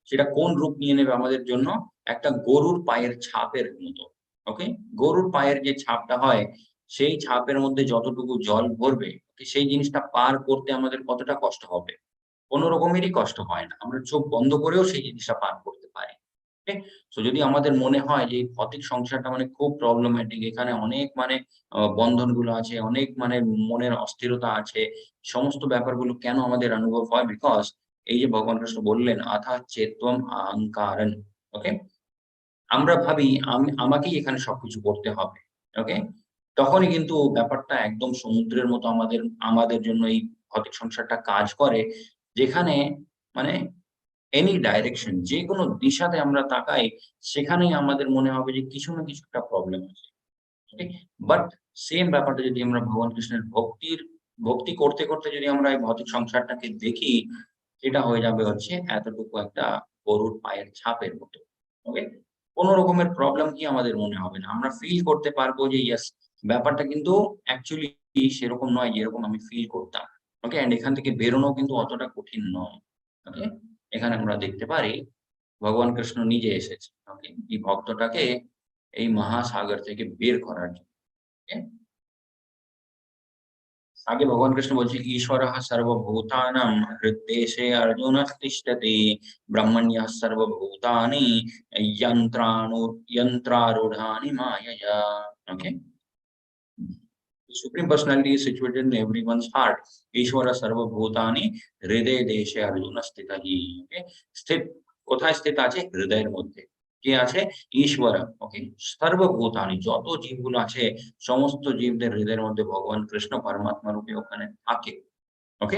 সেটা কোন রূপ নিয়ে নেবে আমাদের জন্য? একটা গরুর পায়ের ছাপের মতো। ওকে? গরুর পায়ের যে ছাপটা হয়, সেই ছাপের মধ্যে যতটুকু জল ভরবে, সেই জিনিসটা পার করতে আমাদের কতটা কষ্ট হবে? কোন রকমেরই কষ্ট হয় না। আমরা চোখ বন্ধ করেও সেই জিনিসটা পার করতে পারি। ওকে? সো যদি আমাদের মনে হয় যে এই ভৌতিক সংসারটা মানে খুব প্রবলেমেটিক, এখানে অনেক মানে বন্ধনগুলো আছে, অনেক মানে মনের অস্থিরতা আছে। সমস্ত ব্যাপারগুলো কেন আমাদের অনুভব হয়? বিকজ এই যে ভগবান কৃষ্ণ বললেন, "আথা চেত্বম অহংকারং।" ওকে? আমরা ভাবি আমাকেই এখানে সবকিছু করতে হবে। ওকে? তখনই কিন্তু ব্যাপারটা একদম সমুদ্রের মতো আমাদের আমাদের জন্য এই ভৌতিক সংসারটা কাজ করে। যেখানে মানে এনি ডাইরেকশন, যেকোনো দিশাতে আমরা তাকাই, সেখানেই আমাদের মনে হবে যে কিছু না কিছু একটা প্রবলেম আছে। ওকে? বাট সেম ব্যাপারটা যদি আমরা ভগবান কৃষ্ণের ভক্তি করতে, করতে যদি আমরা এই ভৌতিক সংসারটাকে দেখি, সেটা হয়ে যাবে হচ্ছে এতটুকু একটা গরুর পায়ের ছাপের মতো। ওকে? কোন রকমের প্রবলেম কি আমাদের মনে হবে না। আমরা ফিল করতে পারবো যে ইয়েস, ব্যাপারটা কিন্তু অ্যাকচুয়ালি সেরকম নয় যেরকম আমি ফিল করতাম। ওকে? অ্যান্ড এখান থেকে বেরোনো কিন্তু অতটা কঠিন নয়। ওকে? এখানে আমরা দেখতে পারি ভগবান কৃষ্ণ নিজে এসেছে। ওকে? এই ভক্তটাকে এই মহাসাগর থেকে বের করার জন্য। ওকে? आगे भगवान कृष्ण बोलছে ईश्वरः सर्वभूतानां हृद्देशे अर्जुनः तिष्ठति ब्रह्मण्यः सर्वभूतानि यन्त्रारूढानि मायया. Okay? Supreme Personality is situated in everyone's heart. ईश्वर सर्वभूतानि हृदय देशे अर्जुन स्थितहि. Okay? স্থিত কোথায় স্থিত আছে? হৃদয়ের মধ্যে। কে আছে? ঈশ্বর। ওকে? সর্বভূতানি, যত জীবগুলো আছে, সমস্ত জীবদের হৃদয়ের মধ্যে ভগবান কৃষ্ণ পরমাত্মা রূপে ওখানে থাকে। ওকে?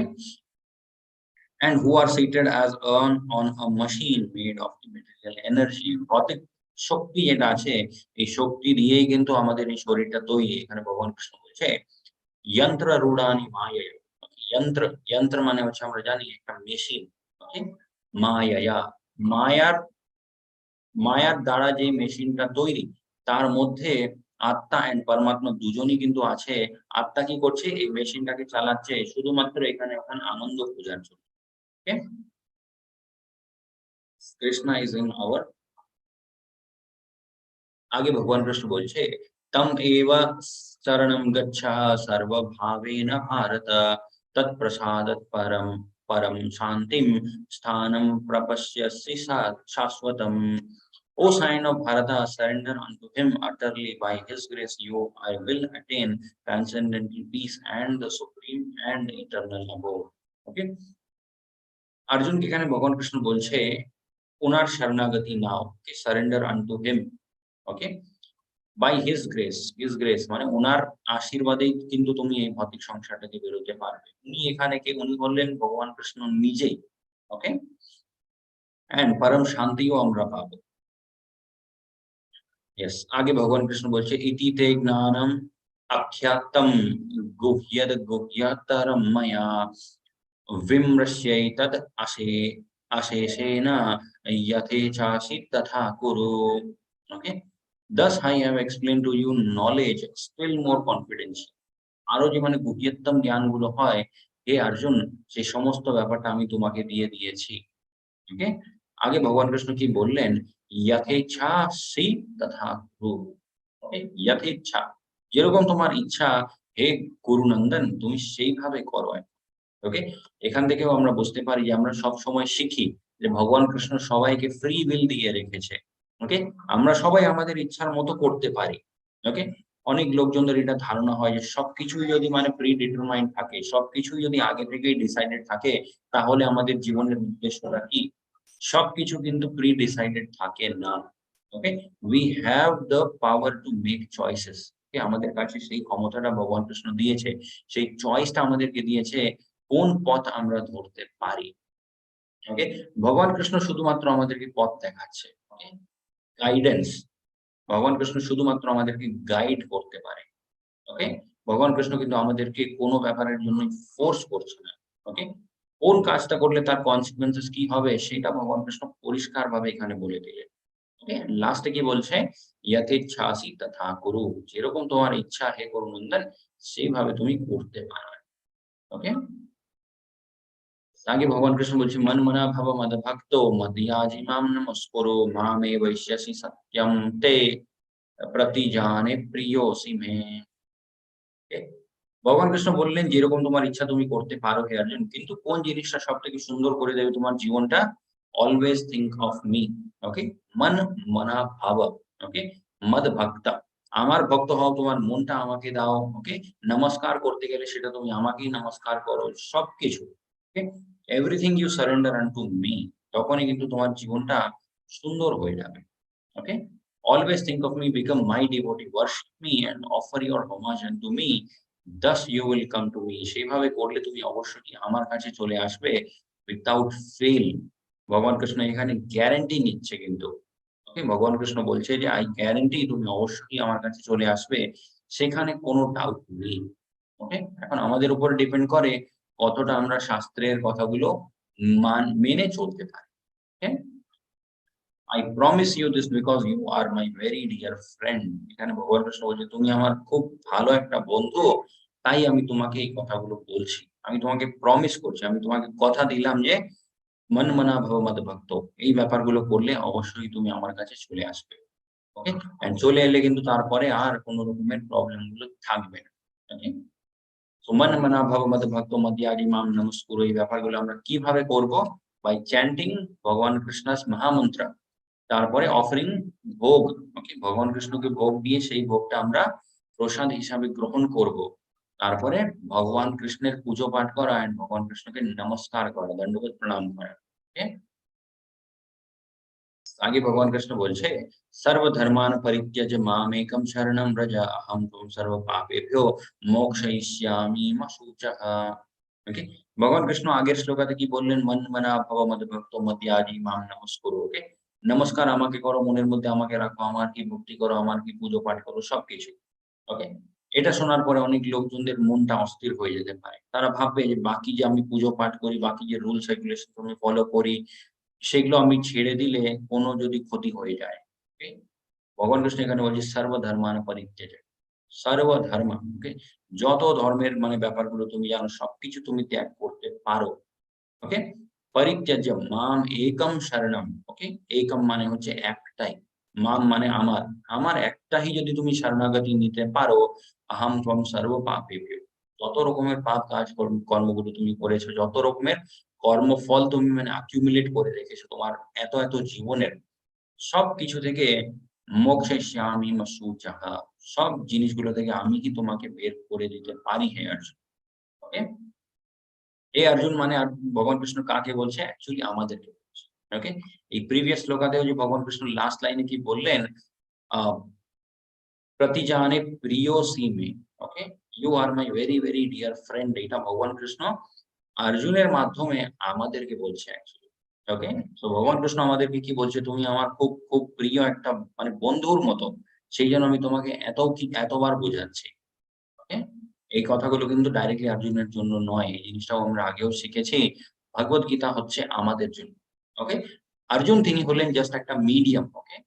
And who are seated as on a machine made of the material energy. ভৌতিক শক্তি যেটা আছে, এই শক্তি দিয়েই কিন্তু আমাদের এই শরীরটা তৈরি। এখানে ভগবান কৃষ্ণ বলছে, "যন্ত্রারূঢ়ানি মায়য়া।" যন্ত্র, যন্ত্র মানে হচ্ছে আমরা জানি একটা মেশিন। ওকে? মায়ায়া, মায়ার মায়ার দ্বারা যে মেশিনটা তৈরি, তার মধ্যে আত্মা অ্যান্ড পরমাত্মা দুজনই কিন্তু আছে। আত্মা কি করছে? এই মেশিনটাকে চালাচ্ছে শুধুমাত্র এখানে ওখানে আনন্দ খোঁজার জন্য। ওকে? কৃষ্ণা ইজ ইন আওয়ার, आगे भगवान कृष्ण बोलছে तम एव शरणं गच्छः सर्वभावेन भारत तत्प्रसादात् परम परम शांतिं स्थानं प्रपश्यसि शाश्वतम्. O sign of Bharata, surrender unto him utterly. By his grace you I will attain transcendental peace and the supreme and eternal abode. Okay? Arjun के এখানে ভগবান কৃষ্ণ বলছে ওনার শরণাগতি নাও, कि surrender unto him. Okay? By his grace মানে উনার আশীর্বাদেই কিন্তু তুমি এই ভৌতিক সংসারটা থেকে বেরোতে পারবে। উনি এখানে কে? উনি হলেন ভগবান কৃষ্ণ নিজেই। ওকে? অ্যান্ড পরম শান্তিও আমরা পাবো। ইয়েস, আগে ভগবান কৃষ্ণ বলছে ইতি তে জ্ঞানম আখ্যাতম গুহ্যদ গুহ্যতরম ময়া বিমৃশ্যৈতদ অশেষেণ যথেচ্ছাসি তথা কুরু। ওকে, thus I have explained to you knowledge still more confidential. আরো যে মানে গুহ্যতম জ্ঞানগুলো হয়, হে অর্জুন, সেই সমস্ত ব্যাপারটা আমি তোমাকে দিয়ে দিয়েছি। ওকে, আগে ভগবান কৃষ্ণ কি বললেন? যথেচ্ছাসি তথা কুরু। ওকে, যথেচ্ছা, যেরকম তোমার ইচ্ছা হে গুরুনন্দন, তুমি সেইভাবে করো। ওকে, এখান থেকেও আমরা বুঝতে পারি যে আমরা সবসময় শিখি যে ভগবান কৃষ্ণ সবাইকে ফ্রি উইল দিয়ে রেখেছে। ওকে, আমরা সবাই আমাদের ইচ্ছার মতো করতে পারি। ওকে, অনেক লোকজনদের এটা ধারণা হয় যে সবকিছুই যদি মানে প্রি ডিটারমাইন্ড থাকে, সবকিছুই যদি আগে থেকেই ডিসাইডেড থাকে, তাহলে আমাদের জীবনের উদ্দেশ্যটা কি? সবকিছু কিন্তু প্রি ডিসাইডেড থাকে না। Okay, we have the power to make choices. Okay, আমাদের কাছে সেই ক্ষমতাটা ভগবান কৃষ্ণ দিয়েছে। সেই চয়েসটা আমাদেরকে দিয়েছে কোন পথ আমরা ধরতে পারি। ওকে, ভগবান কৃষ্ণ শুধুমাত্র আমাদেরকে পথ দেখাচ্ছে। ওকে, গাইডেন্স, ভগবান কৃষ্ণ শুধুমাত্র আমাদেরকে গাইড করতে পারে। ওকে, ভগবান কৃষ্ণ কিন্তু আমাদেরকে কোনো ব্যাপারের জন্য ফোর্স করছে না। ওকে, কোন কাজটা করলে তার কনসিকুয়েন্সেস কি হবে সেটা ভগবান কৃষ্ণ পরিষ্কারভাবে এখানে বলে দিলেন। ওকে, লাস্টে কি বলছে? যথেচ্ছাসি তথা কুরু, যেরকম তোমার ইচ্ছা হে গুরুনন্দন, সেইভাবে তুমি করতে পারো। ওকে, आगे भगवान कृष्ण बोलছে मन मना भव मद भक्तो मद्याजी माम नमस्कुरु मामे वैश्यसि सत्यम ते प्रतिजाने प्रियोसि मे। Okay? ভগবান কৃষ্ণ বললেন যেরকম তোমার ইচ্ছা তুমি করতে পারো হে অর্জুন, কিন্তু কোন জিনিসটা সবথেকে সুন্দর করে দেবে তোমার জীবনটা? Always think of me. Okay, মন মনা ভাব। ওকে, মদ ভক্তা, আমার ভক্ত হও, তোমার মনটা আমাকে দাও। ওকে, নমস্কার করতে গেলে সেটা তুমি আমাকেই নমস্কার করো, সবকিছু। Okay, everything you surrender unto me, তখনই কিন্তু তোমার জীবনটা সুন্দর হয়ে যাবে। ওকে, always think of me, become my devotee, worship me and offer your homage unto me, thus you will come to me। সেইভাবে করলে তুমি অবশ্যই আমার কাছে চলে আসবে উইথআউট ফেল। ভগবান কৃষ্ণ এখানে গ্যারান্টি নিচ্ছে কিন্তু। ওকে, ভগবান কৃষ্ণ বলছে যে আই গ্যারান্টি তুমি অবশ্যই আমার কাছে চলে আসবে, সেখানে কোনো ডাউট নেই। ওকে, এখন আমাদের উপর ডিপেন্ড করে কতটা আমরা শাস্ত্রের কথাগুলো মেনে চলতে পারি। ওকে, I promise you this because you are my very dear friend। এখানে ভগবান কৃষ্ণ বলছে তুমি আমার খুব ভালো একটা বন্ধু, তাই আমি তোমাকে এই কথাগুলো বলছি। আমি তোমাকে প্রমিস করছি, আমি তোমাকে কথা দিলাম যে মন মনা ভব মদ ভক্ত, এই ব্যাপারগুলো করলে অবশ্যই তুমি আমার কাছে চলে আসবে। ওকে, এন্ড চলে এলে কিন্তু তারপরে আর কোন রকমের প্রবলেম গুলো থাকবে না। ওকে, তো মন মনা ভব মদ ভক্ত মদ্যাজি মাম নমস্কুরু, এই ব্যাপারগুলো আমরা কিভাবে করব? বাই চ্যান্টিং ভগবান কৃষ্ণাস মহামন্ত্র, তারপরে অফারিং ভোগ। ওকে, ভগবান কৃষ্ণকে ভোগ দিয়ে সেই ভোগটা আমরা প্রসাদ হিসাবে গ্রহণ করব। তারপরে ভগবান কৃষ্ণের পুজো পাঠ করা এন্ড ভগবান কৃষ্ণকে নমস্কার করা, দণ্ডবোধ প্রণাম করা। ওকে, आगे भगवान कृष्ण বলছে सर्वधर्मान परित्यज्य मामेकं शरणं व्रज अहं त्वं सर्व पापेभ्यो मोक्षयिष्यामि मा शुचः। ओके, ভগবান কৃষ্ণ আগের শ্লোকাতে কি বললেন? মন মনা ভব মদ ভক্ত মদ্যাজি মাম নমস্কুরু। ওকে, নমস্কার আমাকে করো, মনের মধ্যে আমাকে রাখো, আমার কি ভক্তি করো, আমার কি পুজো পাঠ করো, সবকিছু। ওকে, এটা শোনার পরে অনেক লোকজনদের মনটা অস্থির হয়ে যেতে পারে। তারা ভাববে যে বাকি যে আমি পুজো পাঠ করি, বাকি যে রুলস রেগুলেশন আমি ফলো করি, সেগুলো আমি ছেড়ে দিলে কোনো যদি ক্ষতি হয়ে যায়। ওকে, ভগবান কৃষ্ণ এখানে বলছে সর্বধর্মান পরিত্যাজ্য, সর্বধর্ম। ওকে, যত ধর্মের মানে ব্যাপারগুলো তুমি জানো সবকিছু তুমি ত্যাগ করতে পারো। ওকে, পরিত্যাজ্য মাম একম শরণম। ওকে, একম মানে হচ্ছে একটাই, মাম মানে আমার, আমার একটাই যদি তুমি শরণাগতি নিতে পারো, আহম ত্বম সর্ব পাপেভ্যো, যত রকমের পাপ কাজ কর্মগুলো তুমি করেছো, যত রকমের কর্মফল তুমি মানে accumulate করে রেখেছো তোমার এত, এত জীবনের, সবকিছু থেকে মোক্ষয়িষ্যামি মা শুচঃ, সব জিনিসগুলো থেকে আমি কি তোমাকে বের করে দিতে পারি হে অর্জুন। ওকে, এই অর্জুন মানে আর ভগবান কৃষ্ণ কাকে বলছে? অ্যাকচুয়ালি আমাদেরকে বলছে। ওকে, এই প্রিভিয়াস শ্লোকাতেও যে ভগবান কৃষ্ণ লাস্ট লাইনে কি বললেন? আ প্রতিজানে প্রিয়োসি মে। Okay, you are my very, very dear friend, এটা ভগবান কৃষ্ণ অর্জুনের মাধ্যমে আমাদেরকে বলছে অ্যাকচুয়ালি। ওকে, সো ভগবান কৃষ্ণ আমাদেরকে কি বলছে? তুমি আমার খুব, খুব প্রিয় একটা মানে বন্ধুর মতো। সেইজন্য আমি তোমাকে এতবার বোঝাচ্ছি। এই কথাগুলো কিন্তু ডাইরেক্টলি অর্জুনের জন্য নয়। এই জিনিসটাও আমরা আগেও শিখেছি। ভগবত গীতা হচ্ছে আমাদের জন্য। ওকে? অর্জুন তিনি হলেন জাস্ট একটা মিডিয়াম, ওকে?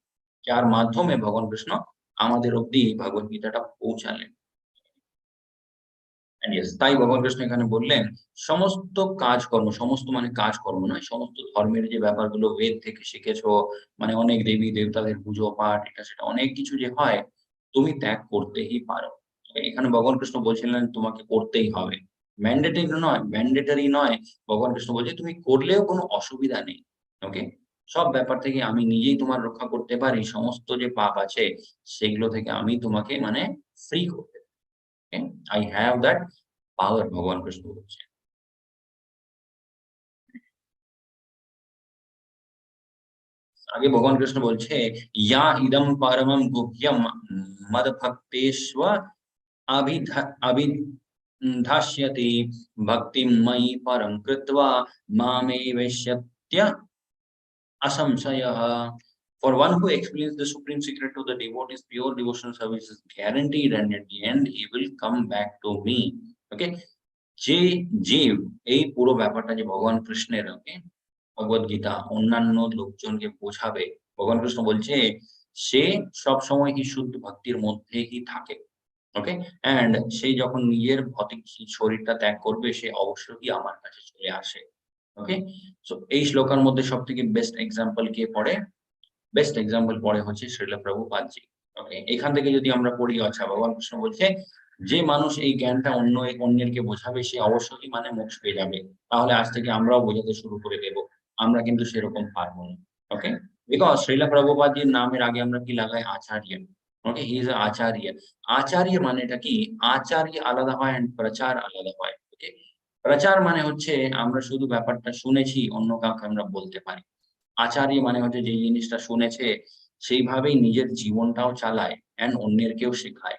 যার মাধ্যমে ভগবান কৃষ্ণ আমাদের অব্দি ভগবত গীতাটা পৌঁছালেন। অ্যান্ড ইয়েস, তাই ভগবান কৃষ্ণ এখানে বললেন, সমস্ত কাজকর্ম, সমস্ত মানে কাজকর্ম নয়, সমস্ত ধর্মের যে ব্যাপারগুলো বেদ থেকে শিখেছো, মানে অনেক দেবী-দেবতাদের পুজো পাঠ, এটা সেটা অনেক কিছু যে হয়, তুমি ত্যাগ করতেই পারো। এখানে ভগবান কৃষ্ণ বলছিলেন তোমাকে করতেই হবে। ম্যান্ডেটরি নয়। ভগবান কৃষ্ণ বলছে তুমি করলেও কোনো অসুবিধা নেই। ওকে? সব ব্যাপার থেকে আমি নিজেই তোমার রক্ষা করতে পারি। সমস্ত যে পাপ আছে সেগুলো থেকে আমি তোমাকে মানে ফ্রি করতে পারি। ওকে? I have that power ভগবান কৃষ্ণ বলছে। আগে ভগবান কৃষ্ণ বলছে, "ইয়া ইদম পরমম গুহ্যম মদভক্তেষ্ব আবিধা আবিধাস্যতি ভক্তিম ময়ি পরম কৃত্বা মামেবৈষ্যত্য ashamsayah." For one who explains the supreme secret to the devotees, pure devotional service is guaranteed, and at the end he will come back to me. Okay? যে জীব এই পুরো ব্যাপারটা যে ভগবান কৃষ্ণের, ওকে, ভগবত গীতা অন্যান্য লোকজনকে বোঝাবে, ভগবান কৃষ্ণ বলছে সে সবসময় কি শুদ্ধ ভক্তির মধ্যেই থাকে। ওকে? অ্যান্ড সে যখন নিজের ভৌতিক শরীরটা ত্যাগ করবে সে অবশ্যই আমার কাছে চলে আসে। ওকে? সো এই শ্লোকার মধ্যে সবথেকে বেস্ট এক্সাম্পল কে পড়ে? বেস্ট এক্সাম্পল পড়ে হচ্ছে শ্রীল প্রভুপাদজি। ওকে? এখান থেকে যদি আমরা পড়ি, আচ্ছা ভগবান কৃষ্ণ বলছে যে মানুষ এই জ্ঞানটা অন্যেরকে বোঝাবে সে অবশ্যই মানে মোক্ষ পেয়ে যাবে। তাহলে আজ থেকে আমরাও বোঝাতে শুরু করে দেব। আমরা কিন্তু সেরকম পারব না। ওকে? বিকজ শ্রীল প্রভুপাদজির নামের আগে আমরা কি লাগাই? আচার্য। ওকে? হি ইস আ আচার্য। আচার্য মানেটা কি? আচার্য আলাদা হয় অ্যান্ড প্রচার আলাদা হয়। ওকে? প্রচার মানে হচ্ছে আমরা শুধু ব্যাপারটা শুনেছি, অন্য কাউকে আমরা বলতে পারি। আচার্য মানে হচ্ছে যে জিনিসটা শুনেছে সেইভাবেই নিজের জীবনটাও চালায় অ্যান্ড অন্যেরকেও শেখায়।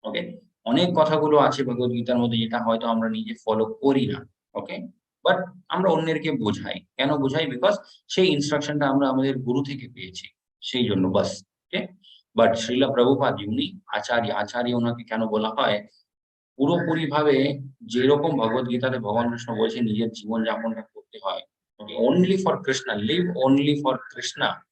ওকে? অনেক কথাগুলো আছে ভগবদ্গীতার মধ্যে যেটা হয়তো আমরা নিজে ফলো করি না। ওকে? বাট আমরা অন্যেরকে বোঝাই। কেন বোঝাই? বিকজ সেই ইনস্ট্রাকশনটা আমরা আমাদের গুরু থেকে পেয়েছি। সেইজন্য বাস। ওকে? বাট শ্রীল প্রভুপাদ উনি আচার্য। আচার্য উনাকে কেন বলা হয়? পুরোপুরিভাবে যেরকম ভগবদ্গীতাতে ভগবান কৃষ্ণ বলছেন নিজের জীবনযাপনটা করতে হয়। Okay? Only for Krishna, live only for Krishna.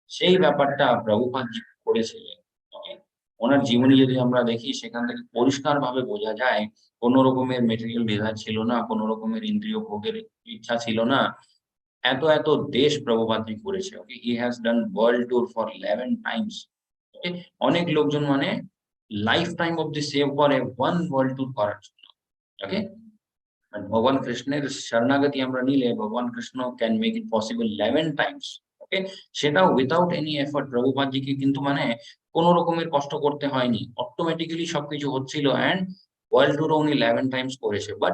সেই ব্যাপারটা প্রভুপাদজি করেছিলেন। ওকে? ওনার জীবনী যদি আমরা দেখি সেখান থেকে পরিষ্কারভাবে বোঝা যায় কোন রকমের মেটেরিয়াল ডিজায়ার ছিল না, কোন রকমের ইন্দ্রিয় ভোগের ইচ্ছা ছিল না। এত দেশ প্রভুপাদজি ঘুরেছে। Okay? He has done world tour for 11 times. Okay? অনেক লোকজন মানে লাইফ টাইম অব্দি সেভ করে 1 ওয়ার্ল্ড ট্যুর করার জন্য। ওকে? আর ভগবান কৃষ্ণের শরণাগতি আমরা নিলে ভগবান Krishna can make it possible 11 times. Okay? সেটাও উইথআউট এনি এফোর্ট। প্রভুপাদজিকে কিন্তু মানে কোন রকমের কষ্ট করতে হয়নি। অটোমেটিক্যালি সবকিছু হচ্ছিল অ্যান্ড ওয়ার্ল্ড ট্যুর ও উনি 11 টাইমস করেছে। বাট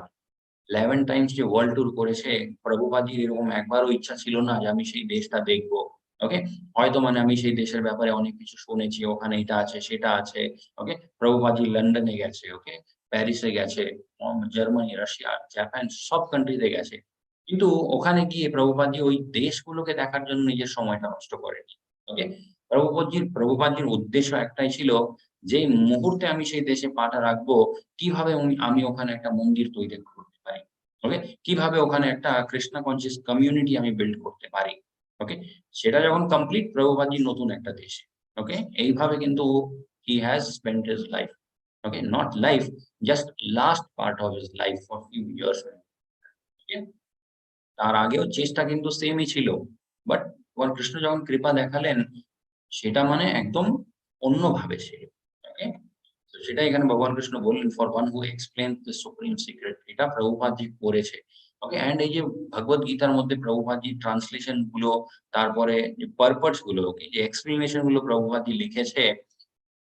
11 টাইমস যে ওয়ার্ল্ড ট্যুর করেছে, প্রভুপাদজির এরকম একবারও ইচ্ছা ছিল না যে আমি সেই দেশটা দেখব। ওকে? হয়তো মানে আমি সেই দেশের ব্যাপারে অনেক কিছু শুনেছি, ওখানে এটা আছে, সেটা আছে। ওকে? প্রভুপাদজি লন্ডনে গেছে, ওকে? প্যারিসে গেছে, জার্মানি, রাশিয়া, জাপান সব কান্ট্রিতে গেছে। কিন্তু ওখানে গিয়ে প্রভুপাদজি ওই দেশগুলোকে দেখার জন্য নিজের সময়টা নষ্ট করেনি। ওকে? প্রভুপাদজির উদ্দেশ্য একটাই ছিল, যেই মুহূর্তে আমি সেই দেশে পাটা রাখবো, কিভাবে আমি ওখানে একটা মন্দির তৈরি করতে পারি। ওকে? কিভাবে ওখানে একটা কৃষ্ণা কনসিয়াস কমিউনিটি আমি বিল্ড করতে পারি। ওকে? সেটা যখন কমপ্লিট প্রভুপাদজি নতুন একটা দেশে। ওকে? এইভাবে কিন্তু he has spent his life. Okay? Not life, just last part of his life for few years. Okay? তার আগেও চেষ্টা কিন্তু সেমই ছিল। বাট ভগবান কৃষ্ণ যখন কৃপা দেখালেন সেটা মানে একদম অন্যভাবে ছিল। ওকে? তো সেটাই এখানে ভগবান কৃষ্ণ বললেন, for one who explain the supreme secret, এটা প্রভুপাদজি করেছে। ওকে? অ্যান্ড এই যে ভগবত গীতার মধ্যে প্রভুপাদজি ট্রান্সলেশন গুলো, তারপরে যে পারপাস গুলো, ওকে, যে এক্সপ্লেনেশন গুলো প্রভুপাদজি লিখেছে,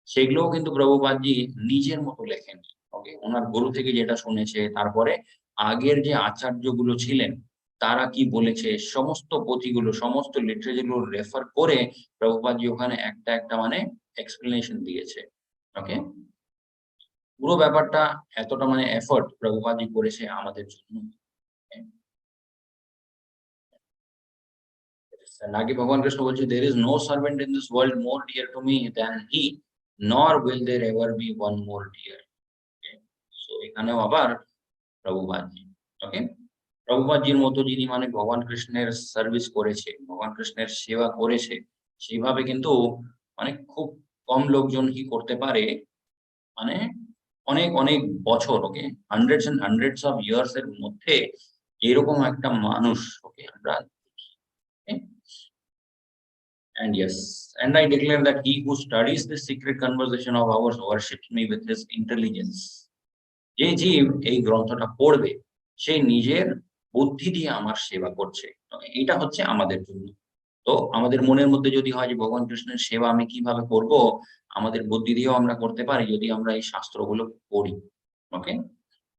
সেগুলোও কিন্তু প্রভুপাদজি নিজের মতো লেখেননি। ওকে? উনার গুরু থেকে যেটা শুনেছে, তারপরে আগের যে আচার্যগুলো ছিলেন, তারা কি বলেছে, সমস্ত পুঁথিগুলো, সমস্ত লিটারেচার গুলো রেফার করে প্রভুপাদজি ওখানে একটা মানে এক্সপ্লেনেশন দিয়েছে। ওকে? পুরো ব্যাপারটা এতটা মানে এফোর্ট প্রভুপাদজি করেছে আমাদের জন্য। আগে ভগবান কৃষ্ণ বলছে, "There is no servant in this world more dear to me than he, nor will there ever be one more dear." Okay? So তো এখানেও আবার প্রভুপাদজি। ওকে, প্রভুপাদজির মতো যিনি মানে ভগবান কৃষ্ণের সার্ভিস করেছে, ভগবান কৃষ্ণের সেবা করেছে, সেইভাবে কিন্তু মানে খুব কম লোকজনই করতে পারে। মানে অনেক, অনেক বছর, okay? Hundreds and hundreds of years এর মধ্যে এরকম একটা মানুষ, ওকে, আমরা দেখি। ওকে? And yes, and I declare that he who studies this secret conversation of ours worships me with his intelligence. যে জীব এই গ্রন্থটা পড়বে, সে নিজের বুদ্ধি দিয়ে আমার সেবা করছে। এটা হচ্ছে আমাদের জন্য। তো আমাদের মনের মধ্যে যদি হয় যে ভগবান কৃষ্ণের সেবা আমি কিভাবে করব, আমাদের বুদ্ধি দিয়েও আমরা করতে পারি যদি আমরা এই শাস্ত্রগুলো পড়ি। ওকে?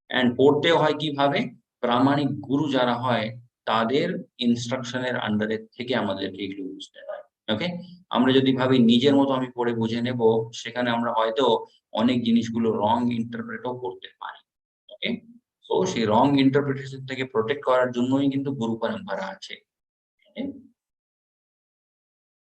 অ্যান্ড পড়তেও হয় কিভাবে? প্রামাণিক গুরু যারা হয় তাদের ইনস্ট্রাকশনের আন্ডারে থেকে আমাদেরকে এগুলো বুঝতে হয়। ওকে? আমরা যদি ভাবি নিজের মতো আমি পড়ে বুঝে নেব, সেখানে আমরা হয়তো অনেক জিনিসগুলো রং ইন্টারপ্রেট ও করতে পারি। ওকে? সো সেই রং ইন্টারপ্রিটেশন থেকে প্রটেক্ট করার জন্যই কিন্তু গুরু পরম্পরা আছে। ওকে?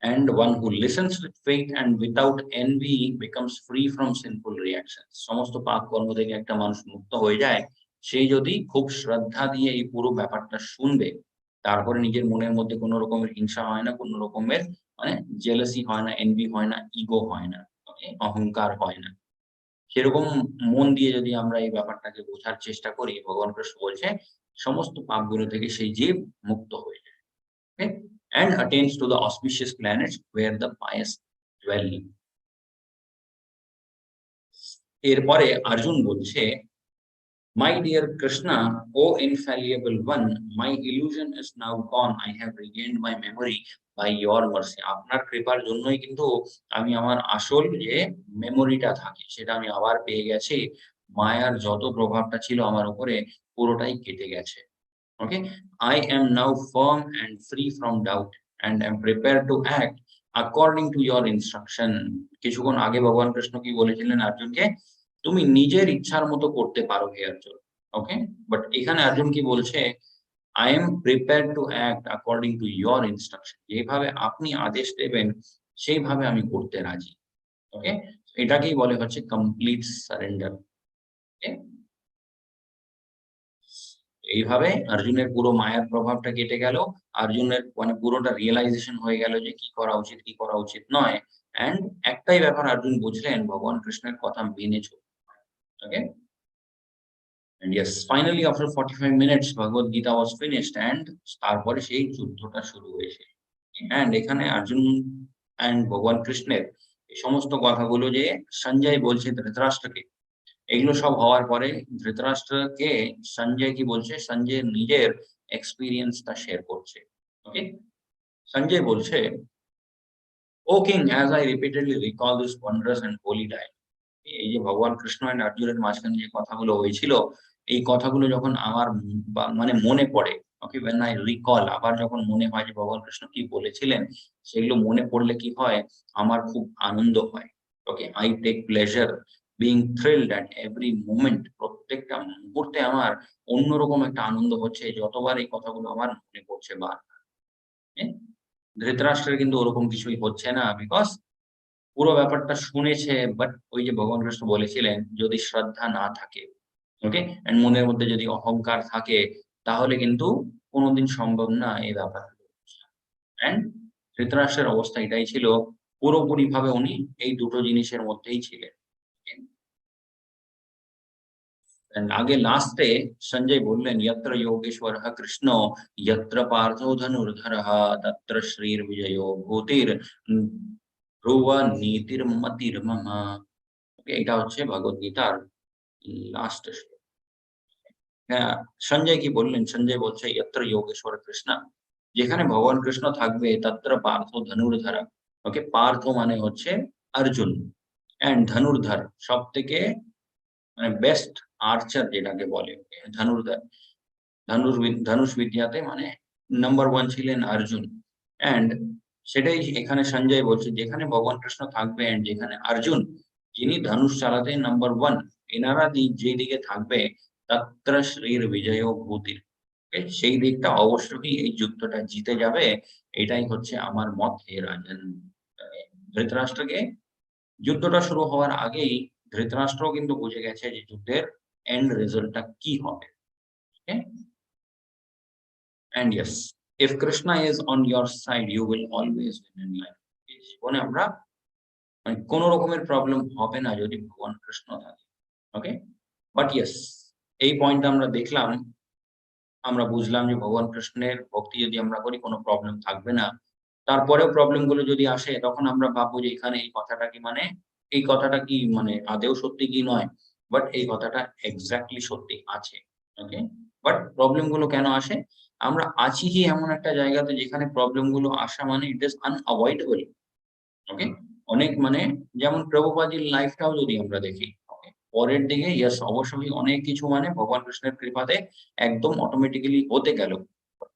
And one who listens with faith and without envy becomes free from sinful reactions. সমস্ত পাপ কর্ম থেকে একটা মানুষ মুক্ত হয়ে যায়, সে যদি খুব শ্রদ্ধা দিয়ে এই পুরো ব্যাপারটা শুনবে, তারপরে নিজের মনের মধ্যে কোন রকমের হিংসা হয় না, কোন রকমের মানে জেলাসি হয় না, এনভি হয় না, ইগো হয় না, ওকে? অহংকার হয় না। সেরকম মন দিয়ে যদি আমরা এই ব্যাপারটাকে বোঝার চেষ্টা করি, ভগবান কৃষ্ণ বলছে সমস্ত পাপগুলো থেকে সেই জীব মুক্ত হয়ে যায়। Okay? And attains to the auspicious planets where the pious dwell. এরপরে অর্জুন বলছে, My dear Krishna, O infallible one, my illusion is now gone. I have regained my memory by your mercy. আপনার কৃপার জন্যই কিন্তু আমি আমার আসল যে মেমোরিটা থাকে সেটা আমি আবার পেয়ে গেছি। মায়ার যত প্রভাবটা ছিল আমার উপরে পুরোটাই কেটে গেছে। Okay, I am now firm and free from doubt and am prepared to act according to your instruction. কিছুক্ষণ আগে ভগবান কৃষ্ণ কি বলেছিলেন অর্জুনকে? তুমি নিজের ইচ্ছার মতো করতে পারো হে অর্জুন। ওকে? বাট এখানে অর্জুন কি বলছে? I am prepared to act according to your instruction. যেভাবে আপনি আদেশ দেবেন সেইভাবে আমি করতে রাজি। ওকে? এটাকেই বলে হচ্ছে কমপ্লিট সারেন্ডার। ওকে? এইভাবে অর্জুনের পুরো মায়ার প্রভাবটা কেটে গেল। অর্জুনের মানে পুরোটা রিয়ালাইজেশন হয়ে গেল যে কি করা উচিত, কি করা উচিত নয়। অ্যান্ড একটাই ব্যাপার অর্জুন বুঝলেন ভগবান কৃষ্ণের কথা মেনে চলতে হয়। ওকে? And yes, finally after 45 minutes Bhagavad Gita was finished and তারপরে সেই যুদ্ধটা শুরু হয়েছে। অ্যান্ড এখানে অর্জুন অ্যান্ড ভগবান কৃষ্ণের এই সমস্ত কথাগুলো যে সঞ্জয় বলছে ধৃতরাষ্ট্রকে, এগুলো সব হওয়ার পরে ধৃতরাষ্ট্রকে সঞ্জয় কি বলছে? সঞ্জয় নিজের এক্সপেরিয়েন্সটা শেয়ার করছে। ওকে? সঞ্জয় বলছে, "ও king, as I repeatedly recall this wondrous and holy dialogue." এই যে ভগবান কৃষ্ণ এন্ড অর্জুনের মাঝখানে যে কথাগুলো হয়েছিল, এই কথাগুলো যখন আমার মানে মনে পড়ে, ওকে? when I recall, আবার যখন মনে হয় যে ভগবান কৃষ্ণ কি বলেছিলেন, সেগুলো মনে পড়লে কি হয়? আমার খুব আনন্দ হয়। ওকে? I take pleasure being thrilled at every moment. প্রত্যেকটা মুহূর্তে আমার অন্যরকম একটা আনন্দ হচ্ছে যতবার এই কথাগুলো আমার মনে পড়ছে বারবার। হ্যাঁ? ধৃতরাষ্ট্রের কিন্তু ওরকম কিছুই হচ্ছে না। বিকজ পুরো ব্যাপারটা শুনেছে, বাট ওই যে ভগবান কৃষ্ণ বলেছিলেন যদি শ্রদ্ধা না থাকে, ওকে? অ্যান্ড মনের মধ্যে যদি অহংকার থাকে তাহলে কিন্তু কোনদিন সম্ভব না এই ব্যাপারগুলো বোঝা। অ্যান্ড ধৃতরাষ্ট্রের অবস্থা এটাই ছিল, পুরোপুরিভাবে উনি এই দুটো জিনিসের মধ্যেই ছিলেন। অ্যান্ড আগে লাস্টে সঞ্জয় বললেন, "যত্র যোগেশ্বরঃ কৃষ্ণ, যত্র পার্থো ধনুর্ধরঃ, তত্র শ্রীর্বিজয়ো ভূতির ধ্রুব নীতির্মতির্মম।" ওকে? এটা হচ্ছে ভগবদ গীতার লাস্ট শ্লোক। হ্যাঁ, সঞ্জয় কি বললেন? সঞ্জয় বলছে, "যত্র যোগেশ্বর কৃষ্ণ", যেখানে ভগবান কৃষ্ণ থাকবে তত্র পার্থ ধনুর্ধরা। ওকে? পার্থ মানে হচ্ছে অর্জুন। অ্যান্ড ধনুর্ধর সবথেকে মানে বেস্ট আর্চার যেটাকে বলে, ওকে? ধনুর্ধর। ধনুষ বিদ্যাতে মানে নাম্বার 1 ছিলেন অর্জুন। অ্যান্ড সেটাই এখানে সঞ্জয় বলছে যেখানে ভগবান কৃষ্ণ থাকবে অ্যান্ড যেখানে অর্জুন, যিনি ধনুষ চালাতে নাম্বার 1, এনারা যেদিকে থাকবে তত্র শ্রীর বিজয় ভূতির। ওকে? সেই দিকটা অবশ্যই এই যুদ্ধটা জিতে যাবে। এটাই হচ্ছে আমার মত হে রাজন। ধৃতরাষ্ট্রকে যুদ্ধটা শুরু হওয়ার আগেই ধৃতরাষ্ট্রও কিন্তু বুঝে গেছে যে যুদ্ধের এন্ড রেজাল্টটা কি হবে। Okay, and yes, if Krishna is on your side you will always win in life. জীবনে আমরা মানে কোন রকমের প্রবলেম হবে না যদি ভগবান কৃষ্ণ থাকে। ওকে, বাট ইয়েস, এই পয়েন্টটা আমরা দেখলাম, আমরা বুঝলাম যে ভগবান কৃষ্ণের ভক্তি যদি আমরা করি কোনো প্রবলেম থাকবে না। তারপরেও প্রবলেম গুলো যদি আসে তখন আমরা ভাববো যে এখানে এই কথাটা কি মানে আদৌ সত্যি কি নয়। বাট এই কথাটা এক্সাক্টলি সত্যি আছে। ওকে? বাট প্রবলেম গুলো কেন আসে? আমরা আছি কি এমন একটা জায়গাতে যেখানে প্রবলেম গুলো আসা মানে ইট ইস আনএভয়েডেবল। ওকে? অনেক মানে যেমন প্রভুপাদের লাইফটাও যদি আমরা দেখি, ওকে? পরের দিকে ইয়েস অবশ্যই অনেক কিছু মানে ভগবান কৃষ্ণের কৃপাতে একদম অটোমেটিক্যালি হতে গেল।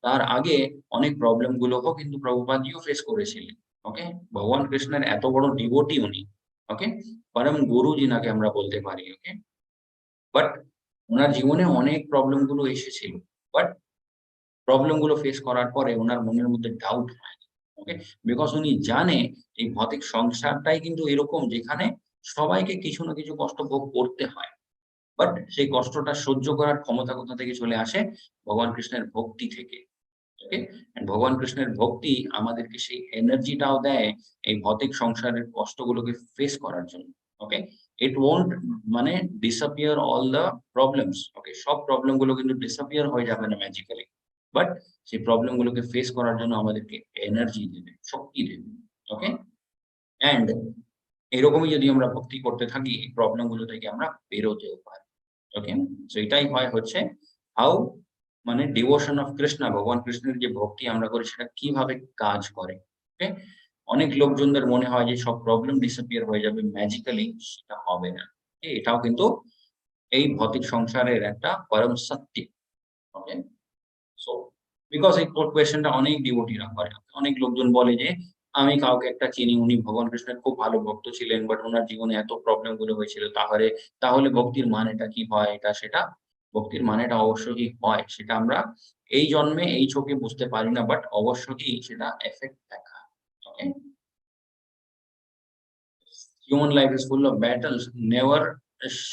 তার আগে অনেক প্রবলেম গুলোও কিন্তু প্রভুপাদজিও ফেস করেছিলেন। ওকে? ভগবান কৃষ্ণের এত বড় ডিভোটি উনি। ওকে? পরম গুরু যিনাকে আমরা বলতে পারি। ওকে? বাট উনার জীবনে অনেক প্রবলেম গুলো এসেছিল। বাট প্রবলেম গুলো ফেস করার পরে উনার মনের মধ্যে ডাউট হয়নি। ওকে? বিকজ উনি জানে এই ভৌতিক সংসারটাই কিন্তু এরকম যেখানে সবাইকে কিছু না কিছু কষ্ট ভোগ করতে হয়। বাট সেই কষ্টটা সহ্য করার ক্ষমতা কোথা থেকে চলে আসে? ভগবান কৃষ্ণের ভক্তি থেকে। ওকে? অ্যান্ড ভগবান কৃষ্ণের ভক্তি আমাদেরকে সেই এনার্জিটাও দেয় এই ভৌতিক সংসারের কষ্টগুলোকে ফেস করার জন্য। ওকে? ইট ওন্ট মানে ডিসঅ্যাপিয়ার অল দ্য প্রবলেমস। ওকে? সব প্রবলেম গুলো কিন্তু ডিসঅ্যাপিয়ার হয়ে যাবে না ম্যাজিক্যালি। বাট সেই প্রবলেম গুলোকে ফেস করার জন্য আমাদেরকে এনার্জি দেবে, শক্তি দেবে। ওকে? অ্যান্ড এরকমই যদি আমরা ভক্তি করতে থাকি এই প্রবলেম গুলো থেকে আমরা বেরোতেও পারি। ওকে? সো এটাই হয় হচ্ছে হাউ মানে ডিভোশন অফ কৃষ্ণা, ভগবান কৃষ্ণের যে ভক্তি আমরা করি সেটা কিভাবে কাজ করে। ওকে? অনেক লোকজনদের মনে হয় যে সব প্রবলেম ডিসঅ্যাপিয়ার হয়ে যাবে ম্যাজিক্যালি, সেটা হবে না। এটাও কিন্তু এই ভৌতিক সংসারের একটা পরম সত্য। ওকে? সো বিকজ এই কোয়েশ্চেনটা অনেক ডিভোটিরা করে। অনেক লোকজন বলে যে, "আমি কাউকে একটা চিনি, উনি ভগবান কৃষ্ণের খুব ভালো ভক্ত ছিলেন। বাট উনার জীবনে এত প্রবলেম গুলো হয়েছিল। তাহলে ভক্তির মানেটা কি হয়?" এটা সেটা। ভক্তির মানেটা অবশ্যই হয়। সেটা আমরা এই জন্মে এই চোখে বুঝতে পারি না। বাট অবশ্যই সেটা এফেক্ট দেখায়। ওকে? Human life is full of battles. Never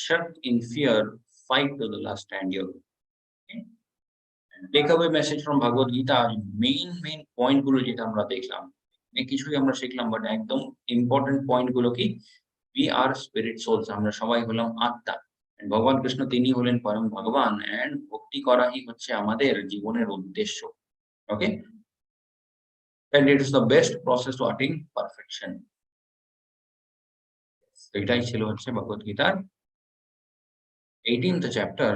shut in fear. Fight to the last stand your okay? Takeaway message from Bhagavad Gita main point গুলো যেটা আমরা দেখলাম। অনেক কিছুই আমরা শিখলাম বাট একদম ইম্পোর্টেন্ট পয়েন্ট গুলো কি? উই আর স্পিরিট সোলস, আমরা সবাই হলাম আত্মা। ভগবান কৃষ্ণ তিনি হলেন পরম ভগবান অ্যান্ড ভক্তি করাই হচ্ছে আমাদের জীবনের উদ্দেশ্য। Okay? And it is the best process to attain perfection. এটাই ছিল হচ্ছে ভগবত গীতার 18th চ্যাপ্টার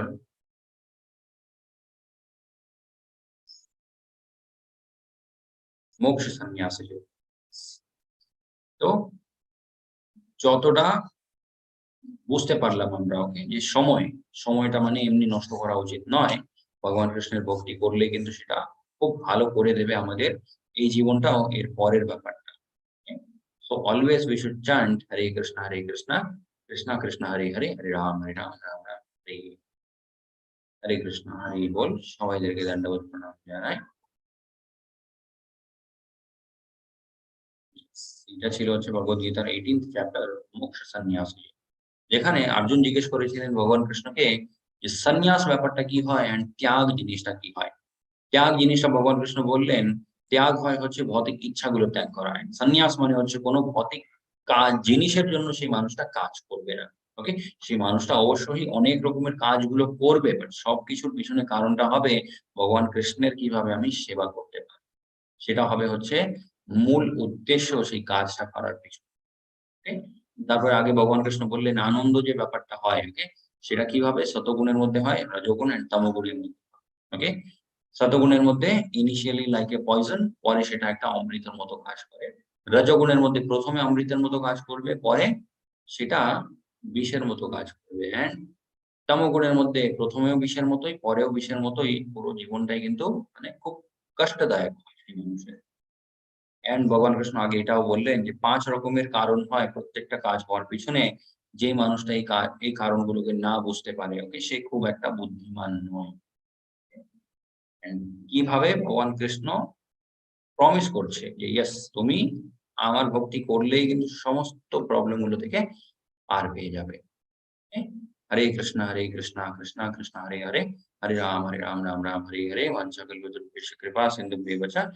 মোক্ষ সন্ন্যাস যোগ। তো যতটা বুঝতে পারলাম আমরা, ওকে, যে সময়টা মানে এমনি নষ্ট করা উচিত নয়। ভগবান কৃষ্ণের ভক্তি করলে কিন্তু সেটা খুব ভালো করে দেবে আমাদের এই জীবনটাও এর পরের ব্যাপারটা। So always we should chant Hare Krishna Krishna Krishna Hare Hare, Hare Rama Rama Rama Hare Hare Krishna Hare বল। সবাইদেরকে দণ্ডবত প্রণাম জানাই। এটা ছিল হচ্ছে ভগবত গীতার 18th চ্যাপ্টার মোক্ষ সন্ন্যাস, যেখানে অর্জুন জিজ্ঞেস করেছিলেন ভগবান কৃষ্ণকে যে সন্ন্যাস ব্যাপারটা কি হয় অ্যান্ড ত্যাগ জিনিসটা কি হয়। ত্যাগ জিনিসটা ভগবান কৃষ্ণ বললেন, ত্যাগ হয় হচ্ছে ভৌতিক ইচ্ছাগুলো ত্যাগ করা। সন্ন্যাস মানে হচ্ছে কোনো ভৌতিক জিনিসের জন্য সেই মানুষটা কাজ করবে না। ওকে? সেই মানুষটা অবশ্যই অনেক রকমের কাজগুলো করবে। বাট সবকিছুর পিছনে কারণটা হবে ভগবান কৃষ্ণের কিভাবে আমি সেবা করতে পারি। সেটা হবে হচ্ছে মূল উদ্দেশ্য সেই কাজটা করার পিছনে। ওকে? তারপরে আগে ভগবান কৃষ্ণ বললেন আনন্দ যে ব্যাপারটা হয়, ওকে? সেটা কিভাবে সতগুণের মধ্যে হয়, রজোগুণ এন্ড তমোগুণের মধ্যে। ওকে? সতগুণের মধ্যে ইনিশিয়ালি লাইক এ পয়জন, পরে সেটা একটা অমৃতের মতো কাজ করে। রজোগুণের মধ্যে ১ম এ অমৃতের মতো কাজ করবে, পরে সেটা বিষের মতো কাজ করবে। অ্যান্ড তমোগুণের মধ্যে ১ম এও বিষের মতোই, পরেও বিষের মতোই পুরো জীবনটাই কিন্তু মানে খুব কষ্টদায়ক হয় সেই মানুষের। অ্যান্ড ভগবান কৃষ্ণ আগে এটাও বললেন যে ৫ রকমের কারণ হয় প্রত্যেকটা কাজ হওয়ার পিছনে। যে মানুষটা এই কারণগুলোকে না বুঝতে পারে, ওকে, সে খুব একটা বুদ্ধিমান নয়। অ্যান্ড কিভাবে ভগবান কৃষ্ণ প্রমিস করছে যে ইয়েস তুমি আমার ভক্তি করলেই কিন্তু সমস্ত প্রবলেম গুলো থেকে পার পেয়ে যাবে। হ্যাঁ? Hare Krishna, Krishna Krishna, Hare Hare, Hare Ram, Ram Ram, Hare Hare, Vancha Kalpataruभ्यश्च कृपा सिन्धुभ्येव च